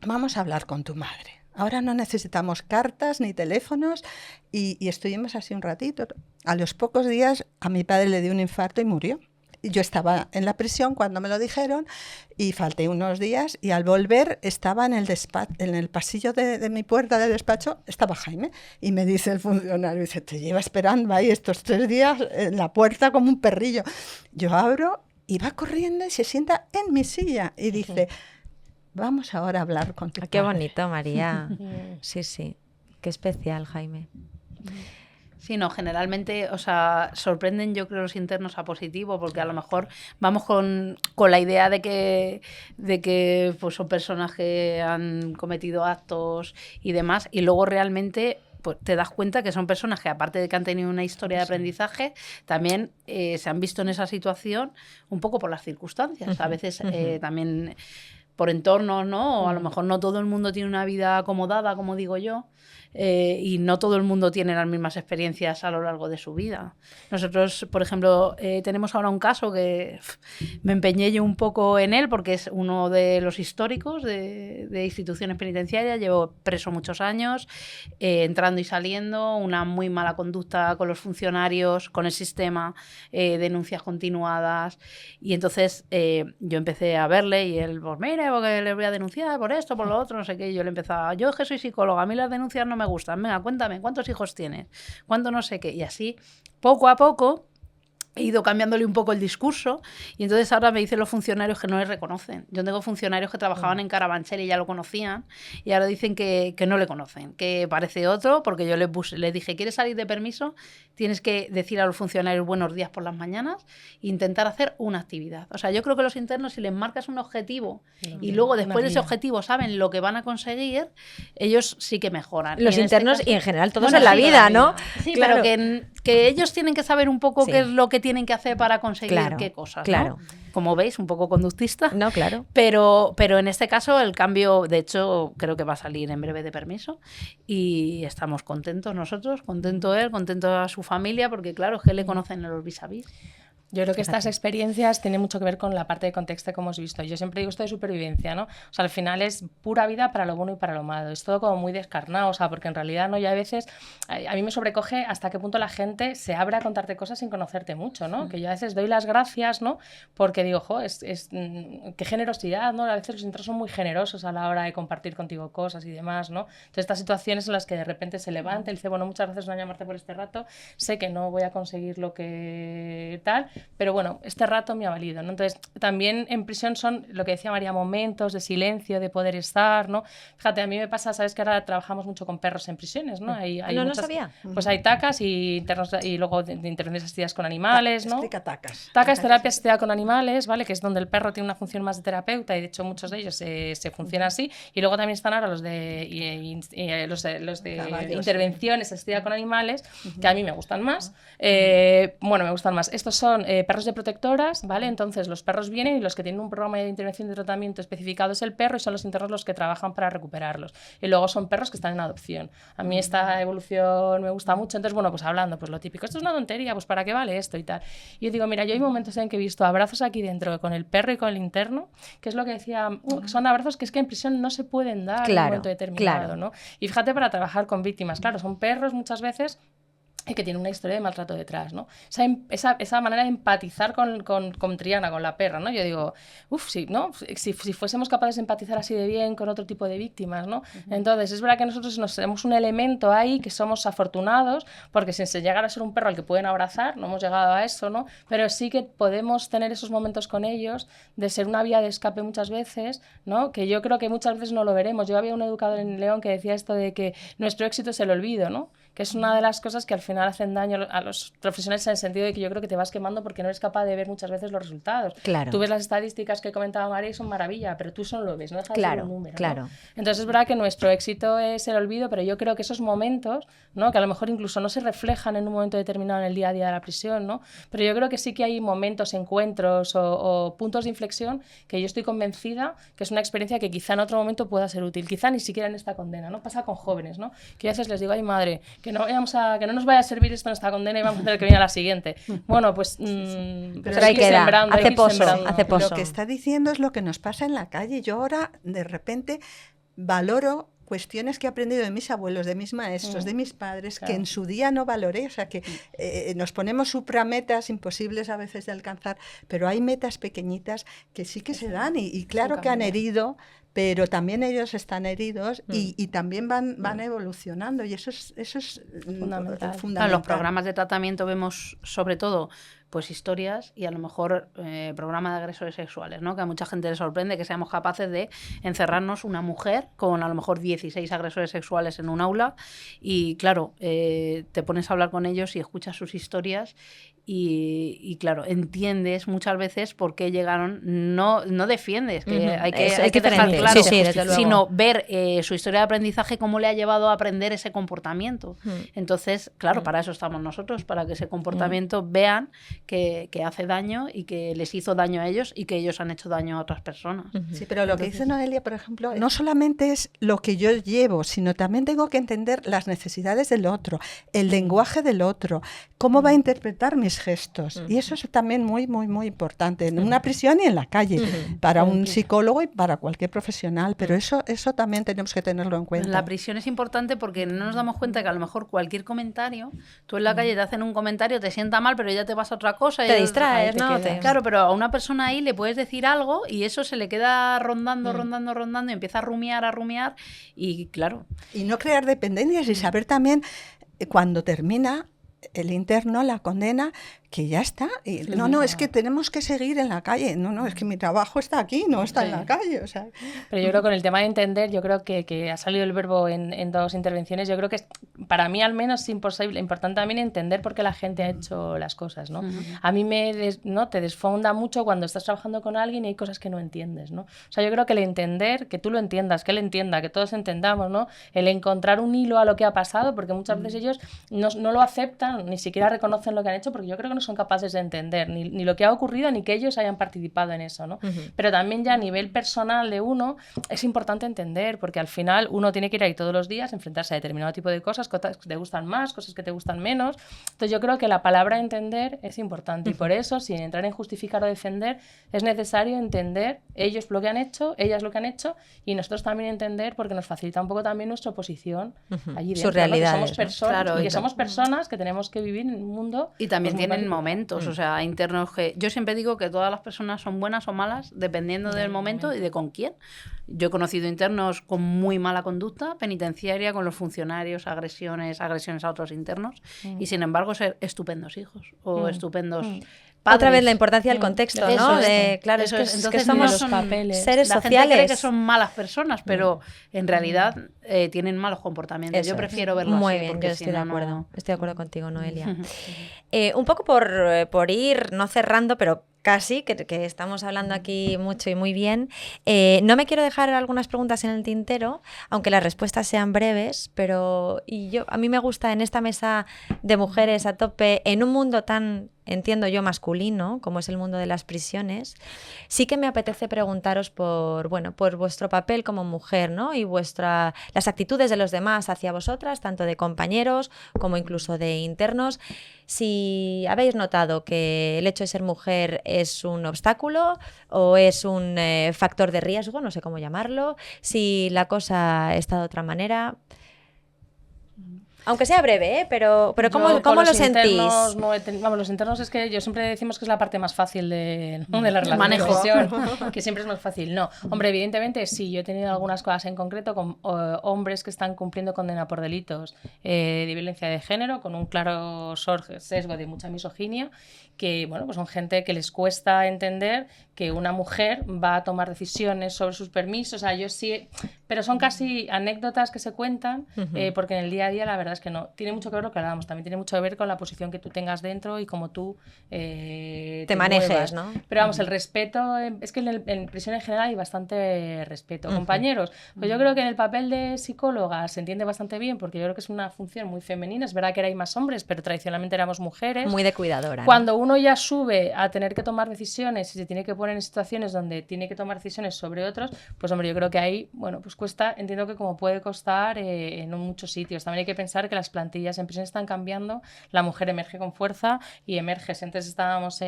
vamos a hablar con tu madre. Ahora no necesitamos cartas ni teléfonos, y estuvimos así un ratito. A los pocos días a mi padre le dio un infarto y murió. Yo estaba en la prisión cuando me lo dijeron y falté unos días, y al volver estaba en el pasillo de mi puerta de despacho, estaba Jaime, y me dice el funcionario, dice, te lleva esperando ahí estos 3 días en la puerta como un perrillo. Yo abro y va corriendo y se sienta en mi silla y dice, vamos ahora a hablar con tu padre. Qué bonito, María. Sí, sí. Qué especial, Jaime. Sí, no, generalmente, o sea, sorprenden yo creo los internos a positivo, porque a lo mejor vamos con la idea de que pues son personas que han cometido actos y demás, y luego realmente pues te das cuenta que son personas que, aparte de que han tenido una historia de aprendizaje, también se han visto en esa situación un poco por las circunstancias. A veces también por entornos, ¿no? O a lo mejor no todo el mundo tiene una vida acomodada, como digo yo, y no todo el mundo tiene las mismas experiencias a lo largo de su vida. Nosotros, por ejemplo, tenemos ahora un caso que me empeñé yo un poco en él, porque es uno de los históricos de instituciones penitenciarias. Llevo preso muchos años, entrando y saliendo, una muy mala conducta con los funcionarios, con el sistema, denuncias continuadas. Y entonces yo empecé a verle y él, pues mire, porque le voy a denunciar por esto, por lo otro, no sé qué. Y yo le empezaba, yo es que soy psicóloga, a mí las denuncias no me gustan, venga, cuéntame, ¿cuántos hijos tienes? ¿Cuánto no sé qué? Y así, poco a poco, he ido cambiándole un poco el discurso, y entonces ahora me dicen los funcionarios que no le reconocen. Yo tengo funcionarios que trabajaban en Carabanchel y ya lo conocían, y ahora dicen que no le conocen, que parece otro, porque yo les dije, ¿quieres salir de permiso? Tienes que decir a los funcionarios buenos días por las mañanas e intentar hacer una actividad. O sea, yo creo que los internos, si les marcas un objetivo y luego después de ese objetivo saben lo que van a conseguir, ellos sí que mejoran. Los internos caso, y en general todos bueno, en la sí, vida, ¿no? Sí, claro. pero que ellos tienen que saber un poco qué es lo que tienen que hacer para conseguir qué cosas, claro. ¿no? Como veis, un poco conductista. No, claro. Pero en este caso el cambio, de hecho, creo que va a salir en breve de permiso, y estamos contentos nosotros, contento él, contento a su familia, porque claro, es que le conocen a los vis-a-vis. Yo creo que estas experiencias tienen mucho que ver con la parte de contexto que hemos visto. Yo siempre digo esto de supervivencia, ¿no? O sea, al final es pura vida para lo bueno y para lo malo. Es todo como muy descarnado, o sea, porque en realidad, ¿no? Ya a veces, a mí me sobrecoge hasta qué punto la gente se abre a contarte cosas sin conocerte mucho, ¿no? Que yo a veces doy las gracias, ¿no? Porque digo, qué generosidad, ¿no? A veces los internos son muy generosos a la hora de compartir contigo cosas y demás, ¿no? Entonces, estas situaciones en las que de repente se levanta y dice, bueno, muchas gracias, doña Marta, por este rato. Sé que no voy a conseguir lo que tal, pero bueno, este rato me ha valido, ¿no? Entonces, también en prisión son, lo que decía María, momentos de silencio, de poder estar, ¿no? Fíjate, a mí me pasa, sabes que ahora trabajamos mucho con perros en prisiones, ¿no? No sabía. Pues hay TACAs y internos y luego de intervenciones asistidas con animales, ¿no? Explica TACAs. TACAs, terapia asistida con animales, ¿vale? Que es donde el perro tiene una función más de terapeuta, y de hecho muchos de ellos se funcionan así. Y luego también están ahora los de intervenciones asistidas con animales, que a mí me gustan más. Bueno, me gustan más. Estos son perros de protectoras, ¿vale? Entonces los perros vienen y los que tienen un programa de intervención de tratamiento especificado es el perro, y son los internos los que trabajan para recuperarlos. Y luego son perros que están en adopción. A mí esta evolución me gusta mucho. Entonces, bueno, pues hablando, pues lo típico, esto es una tontería, pues ¿para qué vale esto y tal? Y yo digo, mira, yo hay momentos en que he visto abrazos aquí dentro con el perro y con el interno, que es lo que decía, son abrazos que es que en prisión no se pueden dar en un momento determinado, ¿no? Y fíjate, para trabajar con víctimas, claro, son perros muchas veces que tiene una historia de maltrato detrás, ¿no? Esa manera de empatizar con Triana, con la perra, ¿no? Yo digo, sí, ¿no? Si fuésemos capaces de empatizar así de bien con otro tipo de víctimas, ¿no? Entonces, es verdad que nosotros nos tenemos un elemento ahí que somos afortunados, porque sin llegar a ser un perro al que pueden abrazar, no hemos llegado a eso, ¿no? Pero sí que podemos tener esos momentos con ellos, de ser una vía de escape muchas veces, ¿no? Que yo creo que muchas veces no lo veremos. Yo había un educador en León que decía esto de que nuestro éxito es el olvido, ¿no? que es una de las cosas que al final hacen daño a los profesionales en el sentido de que yo creo que te vas quemando porque no eres capaz de ver muchas veces los resultados. Claro. Tú ves las estadísticas que comentaba María y son maravilla, pero tú solo lo ves, no deja de ser un número. Claro. ¿no? Entonces es verdad que nuestro éxito es el olvido, pero yo creo que esos momentos, ¿no? que a lo mejor incluso no se reflejan en un momento determinado en el día a día de la prisión, ¿no? pero yo creo que sí que hay momentos, encuentros o puntos de inflexión que yo estoy convencida que es una experiencia que quizá en otro momento pueda ser útil, quizá ni siquiera en esta condena, ¿no? Pasa con jóvenes, ¿no? Que a veces les digo, ay madre, que no nos vaya a servir esto en esta condena y vamos a tener que venir a la siguiente. Bueno, pues pero hay que dar, hace pozo. Lo que está diciendo es lo que nos pasa en la calle. Yo ahora de repente valoro cuestiones que he aprendido de mis abuelos, de mis maestros, de mis padres, que en su día no valoré. O sea, que nos ponemos suprametas imposibles a veces de alcanzar, pero hay metas pequeñitas que sí que se dan y claro que han herido, pero también ellos están heridos y también van evolucionando y eso es fundamental. En los programas de tratamiento vemos sobre todo pues historias y a lo mejor programas de agresores sexuales, ¿no? Que a mucha gente le sorprende que seamos capaces de encerrarnos una mujer con a lo mejor 16 agresores sexuales en un aula y claro, te pones a hablar con ellos y escuchas sus historias y claro, entiendes muchas veces por qué llegaron, no defiendes, que hay que dejar claro, sino ver su historia de aprendizaje, cómo le ha llevado a aprender ese comportamiento. Entonces, claro, para eso estamos nosotros, para que ese comportamiento vean que hace daño y que les hizo daño a ellos y que ellos han hecho daño a otras personas. Sí, pero lo que dice Noelia, por ejemplo, no solamente es lo que yo llevo, sino también tengo que entender las necesidades del otro, el lenguaje del otro, cómo va a interpretar mis gestos. Y eso es también muy, muy, muy importante en una prisión y en la calle, para un psicólogo y para cualquier profesional, pero eso también tenemos que tenerlo en cuenta. La prisión es importante porque no nos damos cuenta que a lo mejor cualquier comentario, tú en la calle te hacen un comentario, te sienta mal, pero ya te vas a otra cosa. Te distraes, ¿no? Claro, pero a una persona ahí le puedes decir algo y eso se le queda rondando y empieza a rumiar y claro. Y no crear dependencias y saber también cuando termina el interno, la condena, que ya está. Y, no, es que tenemos que seguir en la calle. No, es que mi trabajo está aquí, no está en la calle. O sea. Pero yo creo que con el tema de entender, yo creo que ha salido el verbo en dos intervenciones. Yo creo que para mí al menos es importante también entender por qué la gente ha hecho las cosas, ¿no? A mí te desfonda mucho cuando estás trabajando con alguien y hay cosas que no entiendes, ¿no? O sea, yo creo que el entender, que tú lo entiendas, que él entienda, que todos entendamos, ¿no? El encontrar un hilo a lo que ha pasado, porque muchas veces ellos no lo aceptan, ni siquiera reconocen lo que han hecho, porque yo creo que no son capaces de entender ni lo que ha ocurrido ni que ellos hayan participado en eso, ¿no? Pero también ya a nivel personal de uno es importante entender, porque al final uno tiene que ir ahí todos los días, enfrentarse a determinado tipo de cosas que te gustan más, cosas que te gustan menos. Entonces yo creo que la palabra entender es importante y por eso, sin entrar en justificar o defender, es necesario entender ellos lo que han hecho, ellas lo que han hecho y nosotros también entender, porque nos facilita un poco también nuestra posición allí dentro, sus realidades, ¿no? Que somos personas, claro, y que somos personas que tenemos que vivir en un mundo. Y también pues, tienen momentos, o sea, internos que... Yo siempre digo que todas las personas son buenas o malas dependiendo del momento y de con quién. Yo he conocido internos con muy mala conducta penitenciaria con los funcionarios, agresiones a otros internos y sin embargo ser estupendos hijos o estupendos padres. Otra vez la importancia del contexto, ¿no? Claro, eso es entonces que somos seres la sociales. Gente cree que son malas personas, pero en realidad tienen malos comportamientos. Yo prefiero verlo muy así. Bien, yo estoy de acuerdo. Estoy de acuerdo contigo, Noelia. Un poco por ir, no cerrando, pero casi, que estamos hablando aquí mucho y muy bien. No me quiero dejar algunas preguntas en el tintero, aunque las respuestas sean breves, pero a mí me gusta en esta mesa de mujeres a tope, en un mundo tan, entiendo yo, masculino, como es el mundo de las prisiones, sí que me apetece preguntaros por vuestro papel como mujer, ¿no? Y las actitudes de los demás hacia vosotras, tanto de compañeros como incluso de internos. Si habéis notado que el hecho de ser mujer es un obstáculo o es un factor de riesgo, no sé cómo llamarlo, si la cosa está de otra manera. Aunque sea breve, pero ¿cómo lo sentís? Los internos es que yo siempre decimos que es la parte más fácil de la relación. Manejo. Que siempre es más fácil. No, hombre, evidentemente sí, yo he tenido algunas cosas en concreto con hombres que están cumpliendo condena por delitos de violencia de género, con un claro sesgo de mucha misoginia, que pues son gente que les cuesta entender que una mujer va a tomar decisiones sobre sus permisos. O sea, yo sí pero son casi anécdotas que se cuentan, porque en el día a día la verdad es que no. Tiene mucho que ver lo que hablábamos, también tiene mucho que ver con la posición que tú tengas dentro y cómo tú te manejes, muevas, ¿no? Pero vamos, el respeto, es que en prisión en general hay bastante respeto. Compañeros, pues yo creo que en el papel de psicóloga se entiende bastante bien, porque yo creo que es una función muy femenina. Es verdad que ahora hay más hombres, pero tradicionalmente éramos mujeres. Muy de cuidadora, ¿no? Cuando uno ya sube a tener que tomar decisiones y se tiene que poner en situaciones donde tiene que tomar decisiones sobre otros, pues hombre, yo creo que ahí, bueno, pues cuesta, entiendo que como puede costar en muchos sitios. También hay que pensar que las plantillas en prisión están cambiando, la mujer emerge con fuerza y emerges. Antes estábamos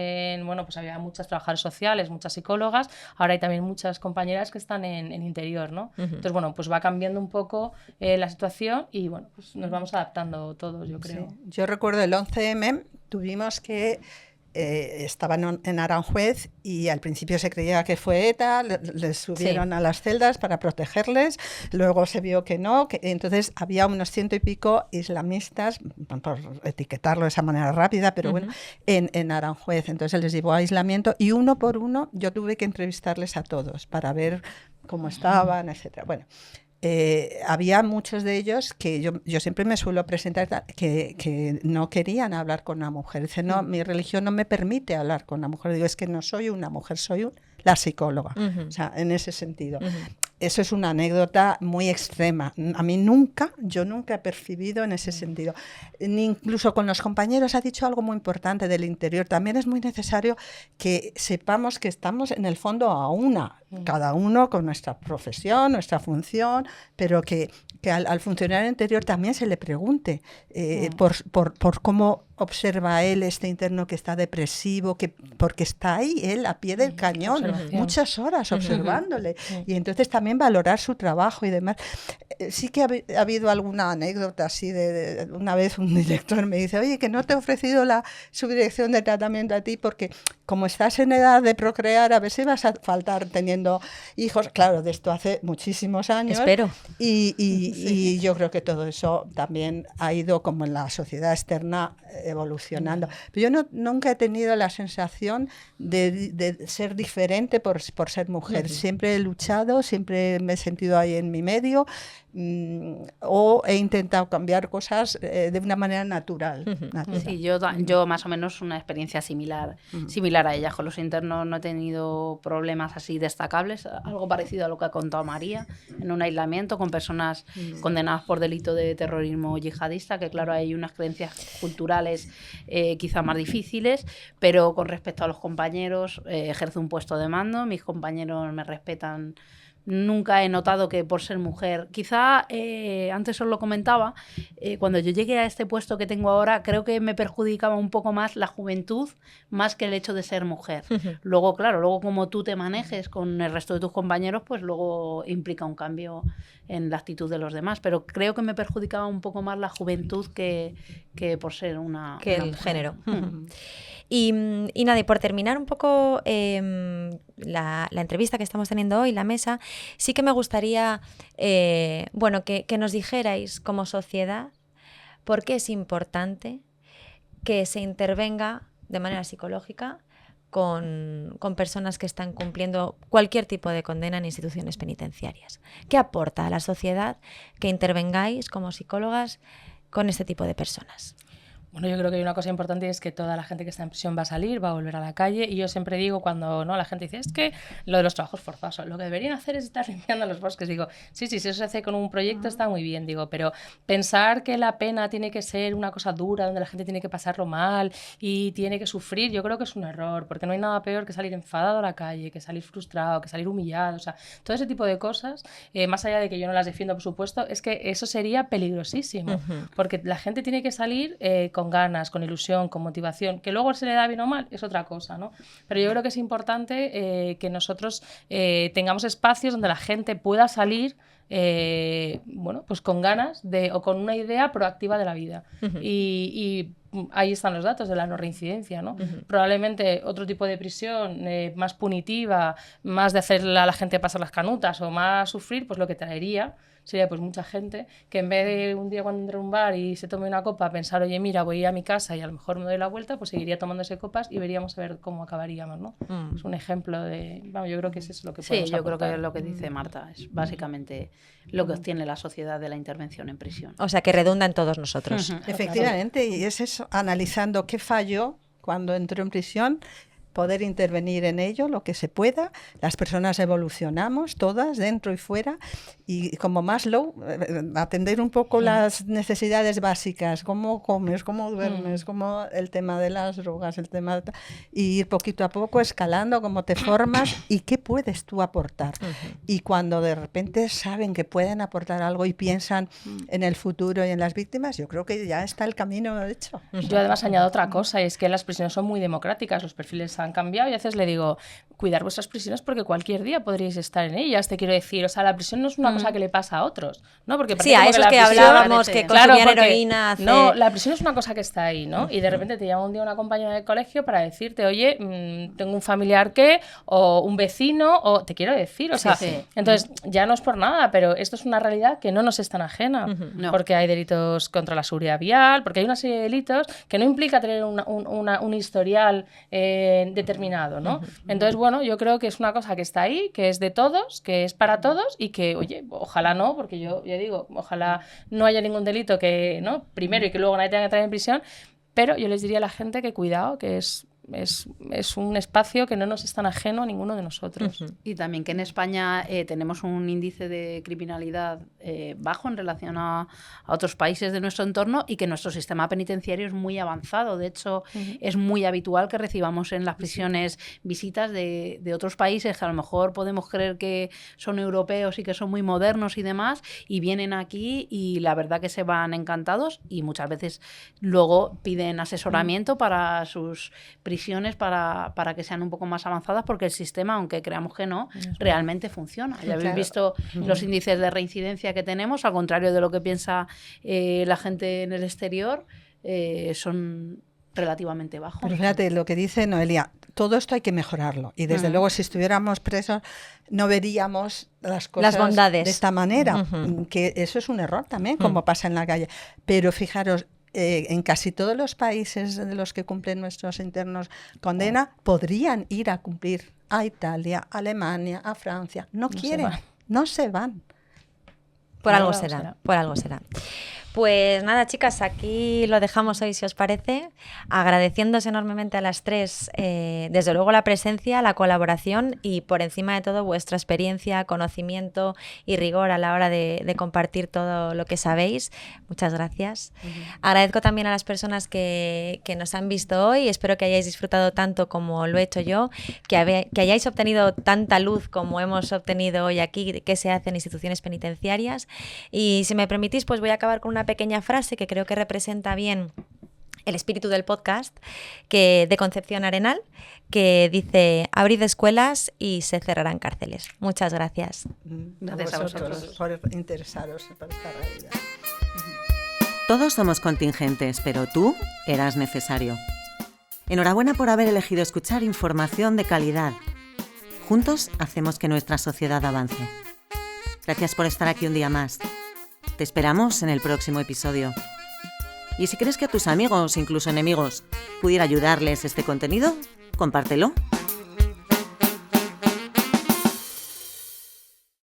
bueno, pues había muchas trabajadoras sociales, muchas psicólogas, ahora hay también muchas compañeras que están en interior, ¿no? Entonces, bueno, pues va cambiando un poco la situación y, bueno, pues nos vamos adaptando todos, yo creo. Sí. Yo recuerdo el 11M, tuvimos que estaban en Aranjuez y al principio se creía que fue ETA, les subieron a las celdas para protegerles, luego se vio que no, entonces había unos 100 y pico islamistas, por etiquetarlo de esa manera rápida, pero bueno, en Aranjuez, entonces les llevó a aislamiento y uno por uno yo tuve que entrevistarles a todos para ver cómo estaban, etcétera. Bueno, había muchos de ellos que yo siempre me suelo presentar que no querían hablar con una mujer. Dicen, no, mi religión no me permite hablar con una mujer. Digo, es que no soy una mujer, soy la psicóloga. O sea, en ese sentido. Eso es una anécdota muy extrema. A mí yo nunca he percibido en ese sentido. Ni incluso con los compañeros ha dicho algo muy importante del interior. También es muy necesario que sepamos que estamos en el fondo a una, cada uno con nuestra profesión, nuestra función, pero que al funcionario interior también se le pregunte por cómo observa él este interno que está depresivo, porque está ahí él a pie del cañón, muchas horas observándole. Y entonces también valorar su trabajo y demás. Sí que ha habido alguna anécdota así de una vez un director me dice, oye, que no te he ofrecido la subdirección de tratamiento a ti porque como estás en edad de procrear, a ver si vas a faltar teniendo hijos. Claro, de esto hace muchísimos años. Espero. Y yo creo que todo eso también ha ido como en la sociedad externa evolucionando. Pero yo nunca he tenido la sensación de ser diferente por ser mujer. Siempre he luchado, siempre me he sentido ahí en mi medio o he intentado cambiar cosas de una manera natural. Sí, yo más o menos una experiencia similar a ella. Con los internos no he tenido problemas así destacables, algo parecido a lo que ha contado María, en un aislamiento con personas condenadas por delito de terrorismo yihadista, que claro, hay unas creencias culturales quizá más difíciles, pero con respecto a los compañeros, ejerzo un puesto de mando, mis compañeros me respetan. Nunca he notado que por ser mujer, quizá antes os lo comentaba, cuando yo llegué a este puesto que tengo ahora, creo que me perjudicaba un poco más la juventud, más que el hecho de ser mujer. Luego, claro, como tú te manejes con el resto de tus compañeros, pues luego implica un cambio en la actitud de los demás. Pero creo que me perjudicaba un poco más la juventud que por ser una el mujer. Género. Y nada, y por terminar un poco la entrevista que estamos teniendo hoy, la mesa, sí que me gustaría que nos dijerais como sociedad por qué es importante que se intervenga de manera psicológica con personas que están cumpliendo cualquier tipo de condena en instituciones penitenciarias. ¿Qué aporta a la sociedad que intervengáis como psicólogas con este tipo de personas? Bueno, yo creo que hay una cosa importante y es que toda la gente que está en prisión va a salir, va a volver a la calle, y yo siempre digo cuando la gente dice, es que lo de los trabajos forzosos, lo que deberían hacer es estar limpiando los bosques. Digo, sí, si eso se hace con un proyecto está muy bien, digo, pero pensar que la pena tiene que ser una cosa dura, donde la gente tiene que pasarlo mal y tiene que sufrir, yo creo que es un error, porque no hay nada peor que salir enfadado a la calle, que salir frustrado, que salir humillado, o sea, todo ese tipo de cosas, más allá de que yo no las defiendo, por supuesto, es que eso sería peligrosísimo, porque la gente tiene que salir con ganas, con ilusión, con motivación, que luego se le da bien o mal es otra cosa, ¿no? Pero yo creo que es importante que nosotros tengamos espacios donde la gente pueda salir pues con ganas o con una idea proactiva de la vida. Y ahí están los datos de la no reincidencia, ¿no? Probablemente otro tipo de prisión más punitiva, más de hacer a la gente pasar las canutas o más sufrir, pues lo que traería sería pues mucha gente que en vez de un día cuando entre a un bar y se tome una copa pensar, oye, mira, voy a ir a mi casa y a lo mejor me doy la vuelta, pues seguiría tomándose copas y veríamos a ver cómo acabaríamos, ¿no? Es un ejemplo de... Vamos, yo creo que eso es lo que podemos yo aportar. creo que lo que dice Marta es básicamente lo que obtiene la sociedad de la intervención en prisión. O sea, que redunda en todos nosotros. Efectivamente, y es eso, analizando qué falló cuando entró en prisión, poder intervenir en ello lo que se pueda. Las personas evolucionamos todas, dentro y fuera, y como Maslow, atender un poco las necesidades básicas, cómo comes, cómo duermes, cómo el tema de las drogas, el tema y ir poquito a poco escalando, cómo te formas y qué puedes tú aportar. Y cuando de repente saben que pueden aportar algo y piensan en el futuro y en las víctimas, yo creo que ya está el camino hecho. Yo además añado otra cosa, y es que las prisiones son muy democráticas, los perfiles han cambiado y a veces le digo, cuidar vuestras prisiones porque cualquier día podríais estar en ellas, te quiero decir, o sea, la prisión no es una cosa que le pasa a otros, ¿no? Porque sí, a esos que hablábamos que consumían heroína. No, la prisión es una cosa que está ahí, ¿no? Y de repente te llama un día una compañera de colegio para decirte, oye, tengo un familiar que, o un vecino, o te quiero decir, o sea, entonces ya no es por nada, pero esto es una realidad que no nos es tan ajena, porque hay delitos contra la seguridad vial, porque hay una serie de delitos que no implica tener un historial determinado, ¿no? Entonces, bueno, yo creo que es una cosa que está ahí, que es de todos, que es para todos y que, oye, ojalá no, porque yo ya digo, ojalá no haya ningún delito que, ¿no? Primero y que luego nadie tenga que entrar en prisión, pero yo les diría a la gente que cuidado, que es un espacio que no nos es tan ajeno a ninguno de nosotros. Y también que en España tenemos un índice de criminalidad bajo en relación a otros países de nuestro entorno y que nuestro sistema penitenciario es muy avanzado. De hecho, es muy habitual que recibamos en las prisiones visitas de otros países que a lo mejor podemos creer que son europeos y que son muy modernos y demás, y vienen aquí y la verdad que se van encantados y muchas veces luego piden asesoramiento para sus prisiones para que sean un poco más avanzadas, porque el sistema, aunque creamos que no, realmente funciona. Ya habéis visto los índices de reincidencia que tenemos, al contrario de lo que piensa la gente en el exterior, son relativamente bajos. Pero fíjate lo que dice Noelia, todo esto hay que mejorarlo y desde luego si estuviéramos presos no veríamos las cosas, las bondades, de esta manera, que eso es un error también, como pasa en la calle. Pero fijaros, en casi todos los países de los que cumplen nuestros internos condena, podrían ir a cumplir a Italia, a Alemania, a Francia. No quieren, no se van. Por algo será, por algo será. Pues nada, chicas, aquí lo dejamos hoy, si os parece, agradeciéndoos enormemente a las tres, desde luego la presencia, la colaboración y por encima de todo vuestra experiencia, conocimiento y rigor a la hora de compartir todo lo que sabéis. Muchas gracias. Agradezco también a las personas que nos han visto hoy, espero que hayáis disfrutado tanto como lo he hecho yo, que hayáis obtenido tanta luz como hemos obtenido hoy aquí, que se hace en instituciones penitenciarias. Y si me permitís, pues voy a acabar con una pequeña frase que creo que representa bien el espíritu del podcast, de Concepción Arenal, que dice: abrid escuelas y se cerrarán cárceles. Muchas gracias. Gracias a vosotros por interesaros por esta realidad. Todos somos contingentes, pero tú eras necesario. Enhorabuena por haber elegido escuchar información de calidad. Juntos hacemos que nuestra sociedad avance. Gracias por estar aquí un día más. Te esperamos en el próximo episodio. Y si crees que a tus amigos, incluso enemigos, pudiera ayudarles este contenido, compártelo.